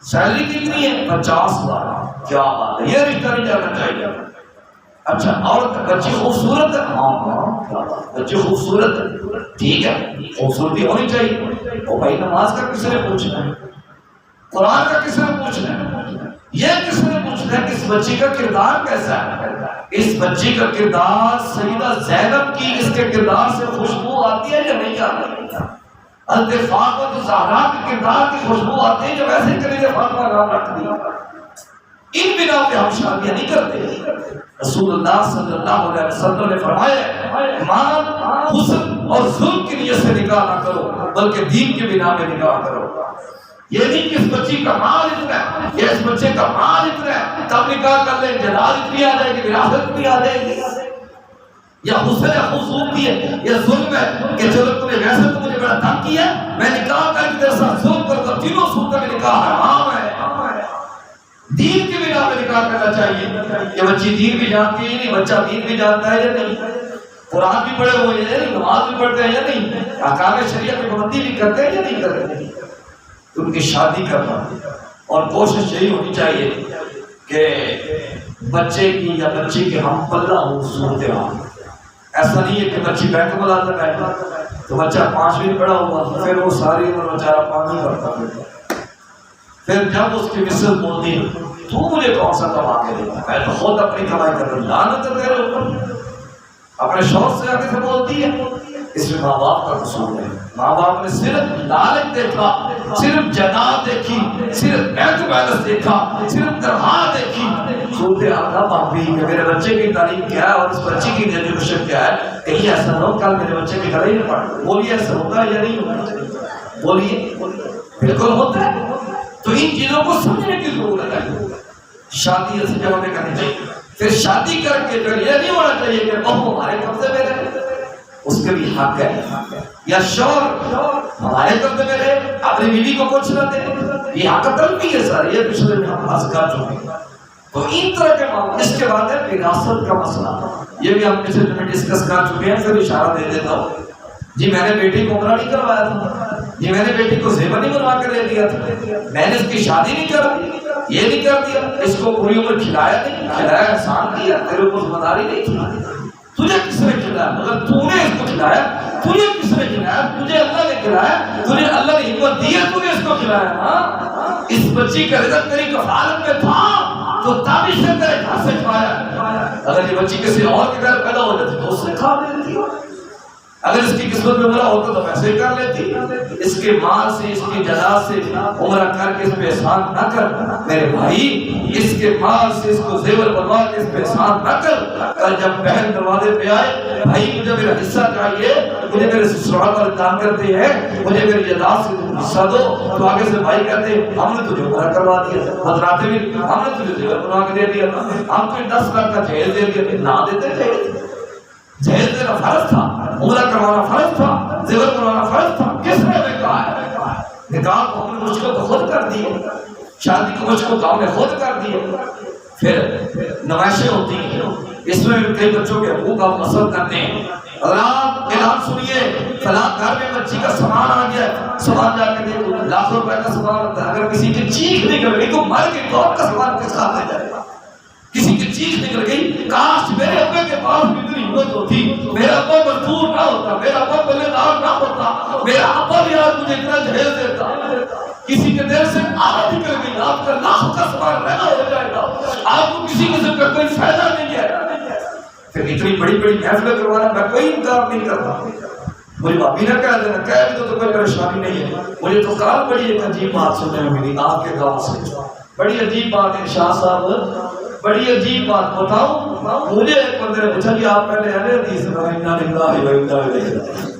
سیلری کتنی ہے 50,000، کیا بات ہے، یہ رشتہ نہیں جانا چاہیے۔ اچھا اور بچی خوبصورت ہے، ہاں بچی خوبصورت ہے، ٹھیک ہے خوبصورتی ہونی چاہیے، وہ بھائی نماز کا کس نے پوچھنا ہے، قرآن کا کس نے پوچھنا ہے، یہ کس نے پوچھنا ہے کہ اس بچی کا کردار کیسا ہے، اس بچی کا کردار سیدہ زینب کی اس کے کردار سے خوشبو آتی ہے یا نہیں آتی؟ حضرت فاطمہ زہرا کے کردار کی خوشبو آتی ہے جو ویسے کلیجہ فاطمہ نام رکھ دیا۔ ان بنا پہ ہم شادیاں نہیں کرتے۔ رسول اللہ صلی اللہ علیہ وسلم نے فرمایا مال حسن اور ظلم کی نیت سے نکاح نہ کرو بلکہ دین کے بنا پہ نکاح کرو۔ یہ نہیں کہ اس بچی کا مال اتنا ہے یا اس بچے کا مال اتنا ہے تب نکاح کر لیں، جناز اتنی آ جائے گی، وراثت بھی آ جائے گی، یا حسن ہے خوبصورتی ہے یا ظلم ہے کہ چلو تم نے ویسے تو مجھے بڑا تنگ کیا ہے میں نکاح کر کے تیرے ساتھ ظلم کروں گا، تینوں صورتوں میں نکاح حرام ہے۔ دین کے بنا پہ نکاح کرنا چاہیے کہ بچی دین بھی جانتی ہے یا نہیں، بچہ دین بھی جانتا ہے یا نہیں، قرآن بھی پڑھے ہوئے ہیں یا نہیں، نماز بھی پڑھتے ہیں یا نہیں، احکام شریعت کی پابندی بھی کرتے ہیں یا نہیں کرتے۔ ان کی شادی کرنا اور کوشش یہی ہونی چاہیے کہ بچے کی یا بچی کے ہم پلہ ہو صورتحال۔ ایسا نہیں ہے کہ بچی بینک ملازم ہے تو بچہ 5 منٹ پڑا ہوا پھر وہ ساری عمر بیچارہ پانی بھرتا پھرتا، پھر جب اس کی مسز بولتی تو مجھے کون سا کما کے دے گا، میں تو خود اپنی کمائی کر رہا ہوں، لعنت ہے تیرے اوپر۔ اپنے شوہر سے آگے سے بولتی ہے، اس میں ماں باپ کا قصور ہے۔ ماں باپ نے صرف لالچ دیکھا، صرف جنات دیکھی، صرف بینک بیلنس دیکھا، صرف تنخواہ دیکھی، صورت حال نہ پاپی کہ میرے بچے کی تعلیم کیا ہے اور اس بچی کی ایجوکیشن کیا ہے، کہیں ایسا نہ ہو کل میرے بچے کے گھر ہی نہ پڑ. بولیے ایسا ہوتا ہے یا نہیں ہوتا؟ بولیے. بالکل ہوتا ہے. تو ان چیزوں کو سمجھنے کی ضرورت ہے. شادی ایسی جگہ میں کرنی چاہیے. پھر شادی کر کے پھر یہ نہیں ہونا چاہیے کہ بہو ہمارے قبضے میں رہے، اس کے بھی حق ہے. یا شوہر ہمارے قبضے میں رہے اپنی بیوی کو کچھ نہ دے، یہ حق تلفی ہے سر. یہ پچھلے میں ہم بات کر چکے ہیں. تو ان طرح کے معاملے. اس کے بعد ہے وراثت کا مسئلہ. یہ بھی ہم پچھلے میں ڈسکس کر چکے ہیں. پھر اشارہ دے دیتا ہوں. جی میں نے بیٹی کو عمرہ نہیں کروایا تھا، جی میں نے بیٹی کو زیور نہیں بنوا کے دے دیا تھا، میں نے اس کی شادی نہیں کر یہ نہیں کر دیا، اس کو پوری عمر کھلایا نہیں، کھلایا احسان کیا، تیرے اوپر ذمہ داری نہیں تھی. تجھے کس نے کھلایا؟ مگر تو نے اس کو کھلایا. تجھے کس نے کھلایا؟ تجھے اللہ نے کھلایا. تجھے اللہ نے ہمت دی ہے، تو نے اس کو کھلایا. ہاں اس بچی کا رزق تیری کفالت میں تھا تو تب اس نے تیرے گھر سے کھایا. اگر یہ بچی کسی اور کے گھر پیدا ہو جاتی تو اس سے کھا لیتی. اگر اس کی قسمت میں عمرہ ہوتا تو ویسے ہی کر لیتی. اس کے مال سے اس کی جائیداد سے عمرہ کر کے اس پہ احسان نہ کر میرے بھائی. اس کے مال سے اس کو زیور بنوا کے اس پہ احسان نہ کر. کل جب بہن دروازے پہ آئے بھائی مجھے میرا حصہ چاہیے، مجھے میرے سسرال والے دام کرتے ہیں، مجھے میری جائیداد سے حصہ دو، تو آگے سے بھائی کہتے ہم نے تجھے عمرہ کروا دیا، حضراتے بھی ہم نے تجھے زیور بنوا کے دے دیا، ہم تجھے 10 لاکھ کا جہیز دے دیا. نہ دیتے جہیز. جہیز دینا فرض تھا، عمرہ کروانا فرض تھا، زیور کروانا فرض تھا. کس نے کہا ہے؟ نکاح کو ہم نے مشکل تو خود کر دی، شادی کی مشکل تو ہم نے خود کر دی. پھر نمائشیں ہوتی ہیں، اس میں کئی بچوں کے حقوق آپ مسئلہ کرتے ہیں. اللہ اعلان سنیے فلاں گھر میں بچی کا سامان آ گیا، سامان جا کے دیکھو لاکھوں روپے کا سامان ہوتا ہے. اگر کسی کی چیخ نکل گئی تو مر کے تو آپ کا سامان کس ہاتھ میں جائے گا؟ کسی کی چیخ نکل گئی کاش میرے ابے کے پاس اتنی ہمت ہوتی، میرا ابا مزدور نہ ہوتا، میرا ابا بلے دار نہ ہوتا، میرا ابا بھی آج مجھے اتنا جہیز دیتا. کسی کے دل سے آہ نکل گئی، آپ کا لاکھ کا سامان رہنا ہو جائے گا، آپ کو کسی قسم کا کوئی فائدہ نہیں ہے. پھر اتنی بڑی بڑی محفلیں کروانا میں کوئی انکار نہیں کرتا. مجھے بھابھی نہ کہہ دینا، کہہ بھی تو کوئی پریشانی نہیں ہے. مجھے تو کل بڑی ایک عجیب بات سننے میں ملی آپ کے گاؤں سے. بڑی عجیب بات ہے شاہ صاحب، بڑی عجیب بات بتاؤں. مجھے ایک بندے نے پوچھا کہ آپ پہلے اہل حدیث ہیں؟ انا للہ و انا الیہ راجعون.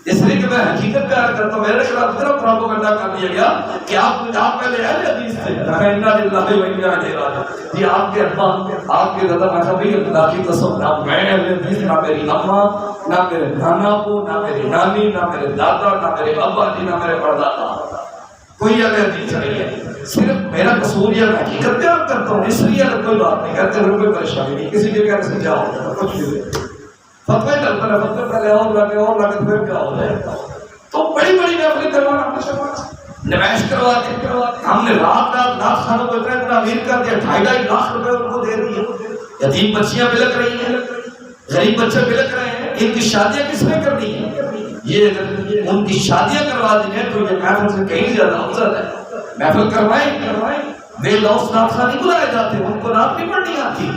اس لیے کہ میں حقیقت بیان کرتا ہوں. میرے خلاف اتنا پروپیگنڈا کر دیا گیا کہ آپ پہلے اہل حدیث تھے. انا للہ و انا الیہ راجعون. جی آپ کے ابا آپ کے دادا، میں کبھی اللہ کی قسم نہ میں اہل حدیث، نہ میری اماں، نہ میرے نانا ابو، نہ میری نانی، نہ میرے دادا، نہ میرے ابا جی، نہ میرے پردادا. کوئی اہل حدیث نہیں ہے. صرف میرا قصور یہ میں حقیقت بیان کرتا ہوں، اس لیے اگر کوئی بات نہیں کرتے پھر کوئی پریشانی نہیں. کسی کے کہنے سے کیا ہو جائے کچھ بھی فتوی ڈلتا ہے، فتوی پہلے اور لگے پھر کیا ہو جائے. تو بڑی بڑی محفلیں کروانا، نمائش کروا کے ہم نے رات رات خانوں کو اتنا امیر کر دیا، 2.5 لاکھ روپے ان کو دے دیے. یتیم بچیاں بلک رہی ہیں، غریب بچے بلک رہے ہیں. ان کی شادیاں کس نے کرنی ہیں؟ یہ اگر ان کی شادیاں کروا دی ہیں تو یہ محفل سے کہیں زیادہ افضل ہے. محفل کروائیں بے لوث نعت خواہ نہیں بلائے جاتے، ان کو نعت نہیں پڑھنی آتی.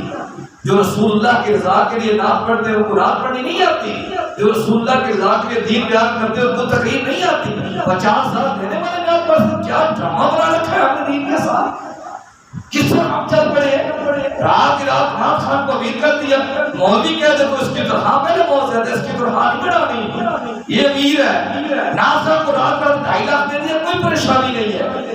جو رسول اللہ کے رضا کے لیے نعت پڑھتے ہیں ان کو نعت پڑھنی نہیں آتی. جو رسول اللہ کے رضا کے لیے دین بیان کرتے ہیں ان کو تقریر نہیں آتی. 50,000 دینے والے نعت پڑھتے کیا ڈرامہ بنا رکھا ہے ہم نے دین کے ساتھ. کس طرح ہم چل پڑے رات کی رات نعت خان کو امیر کر دیا. مولوی کہہ دے تو اس کی تنخواہ پہلے بہت زیادہ، اس کی تنخواہ نہیں بڑھانی، یہ امیر ہے. نعت خان کو رات رات 2.5 لاکھ دے دیا، کوئی پریشانی نہیں ہے.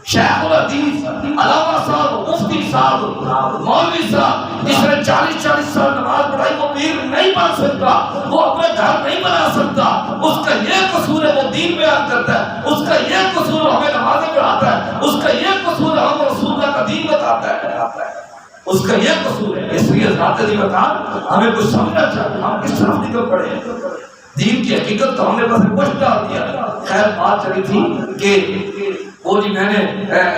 شیخ الحدیث علامہ صاحب، مفتی صاحب، مولوی صاحب، جس نے 40 سال نماز پڑھائی وہ پیر نہیں بن سکتا، وہ اپنے گھر نہیں بنا سکتا. اس کا یہ قصور ہے وہ دین بیان کرتا ہے، اس کا یہ قصور ہمیں نمازیں پڑھاتا ہے، اس کا یہ قصور ہم رسول اللہ کا دین بتاتا ہے، اس کا یہ قصور ہے. اس لیے ذات دی بتا ہمیں کچھ سمجھنا چاہیے ہم کس طرف نکل پڑے ہیں. دین کی حقیقت تو ہم نے بس کچھ ڈال دیا. خیر بات چلی تھی کہ وہ جی میں نے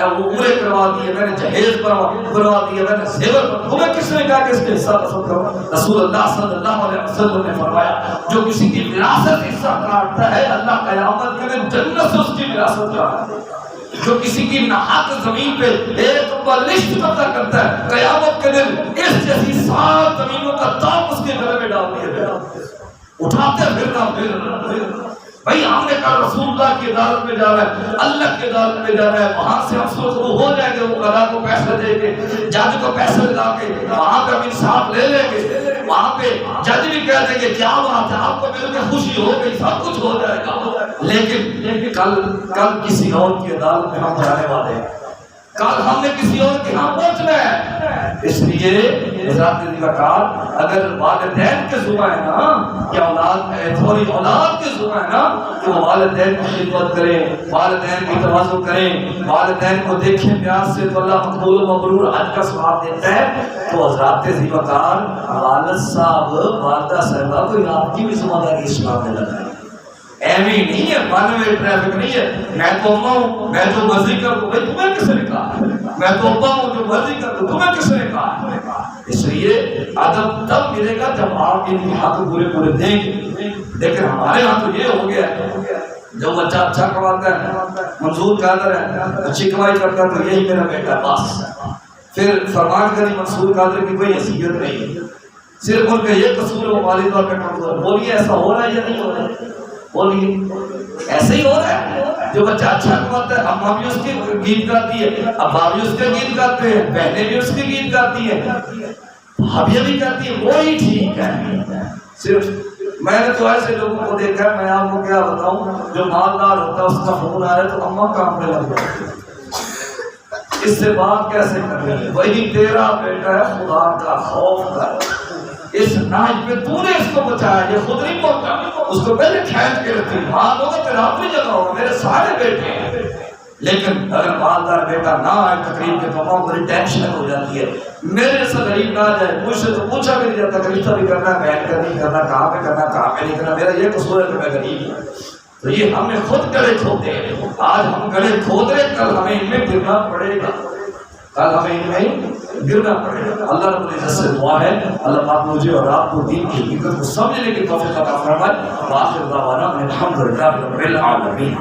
عمرے کروا دیے، میں نے جہیز کروا دیے، میں نے زیور. تمہیں کس نے کہا کہ اس کے حصہ پسند کرو؟ رسول اللہ صلی اللہ علیہ وسلم نے فرمایا جو کسی کی وراثت حصہ کاٹتا ہے اللہ قیامت کے دن جنت سے اس کی وراثت کاٹتا ہے. جو کسی کی ناحق زمین پہ ایک بالشت قبضہ کرتا ہے قیامت کے دن اس جیسی 7 زمینوں کا دام اس کے گلے میں ڈال دیا گیا. اٹھاتے پھر بھائی ہم نے کہا رسول اللہ کی عدالت میں جانا ہے، اللہ کی عدالت میں جانا ہے، وہاں سے ہم سوچو ہو جائیں گے، وہ قضا کو پیسے دے کے جج کو پیسے لگا کے وہاں پہ ہم انصاف لے لیں گے، وہاں پہ جج بھی کہہ دیں گے کیا بات ہے آپ کو مل کے خوشی ہو گئی سب کچھ ہو جائے گا، لیکن کل کسی اور کی عدالت میں ہم جانے والے ہیں، کل ہم نے کسی اور کے ہاں پہنچنا ہے۔ اس لیے حضرات زکات اگر والدین کے ذمہ ہے نا کہ تھوڑی اولاد کے ذمہ ہے نا کہ وہ والدین کی خدمت کریں، والدین کی تواضع کریں، والدین کو دیکھیں پیار سے تو اللہ مقبول و مبرور حج کا ثواب دیتا ہے۔ تو حضرات زکات والد صاحب والدہ صاحبہ کوئی آپ کی بھی ذمہ داری اسلام میں لگائے، ایوی نہیں ہے، ون وے ٹریفک نہیں ہے، میں تو اماں ہوں میں جو مرضی کروں، بھائی تمہیں کس نے کہا، میں تو ابا ہوں جو مرضی کروں، تمہیں کس نے کہا۔ اس لیے ادب تب ملے گا جب آپ ان کے حق پورے پورے دیں گے، لیکن ہمارے ہاں تو یہ ہو گیا ہے جو بچہ اچھا کماتا ہے، منظور قادر ہے، اچھی کمائی کرتا ہے تو یہی میرا بیٹا ہے بس، پھر فرمان کری منصور قادر کی کوئی حیثیت نہیں، صرف ان کا یہ قصور ہے وہ والد اور کا کمزور۔ بولیے ایسا ہو رہا ہے یا نہیں ہو رہا ہے؟ بولیے ایسے ہی ہو رہا ہے، جو بچہ اچھا کماتا ہے اماں بھی اس کے گیت گاتی ہے، ابا بھی اس کے گیت گاتے ہیں، بہنیں بھی اس کے گیت گاتی ہیں، بھابیاں بھی گاتی ہیں، وہی ٹھیک ہے۔ صرف میں نے تو ایسے لوگوں کو دیکھا ہے، میں آپ کو کیا بتاؤں، جو مالدار ہوتا ہے اس کا فون آ رہا ہے تو اماں کام میں لگ جاتی ہے، اس سے بات کیسے کریں، وہی تیرا بیٹا ہے، خدا کا خوف کر، اس ناج پہ تو نے اس کو بچایا، یہ خود نہیں پہنچا، اس کو پہلے کھینچ کے رکھی، ماں ہوگا تیرا اپنی جگہ ہوگا، میرے سارے بیٹے ہیں۔ لیکن اگر مالدار بیٹا نہ آئے تقریب کے تو ماں بڑی ٹینشن ہو جاتی ہے، میرے سے غریب نہ آ جائے، مجھ سے تو پوچھا بھی نہیں جاتا تقریب بھی کرنا ہے، بہن کا نہیں کرنا، کہاں پہ کرنا کہاں پہ نہیں کرنا، میرا یہ قصور ہے کہ میں غریب ہوں۔ تو یہ ہم نے خود گڑے کھودے، آج ہم گڑے کھود رہے، کل ہمیں ان میں گرنا پڑے گا، کل ہمیں ان میں گرنا پڑے گا۔ اللہ رب العزت سے دعا ہے اللہ پاک مجھے اور آپ کو دین کی حقیقت کو سمجھنے کی توفیق عطا فرمائے۔ وآخر دعوانا الحمدللہ رب العالمین۔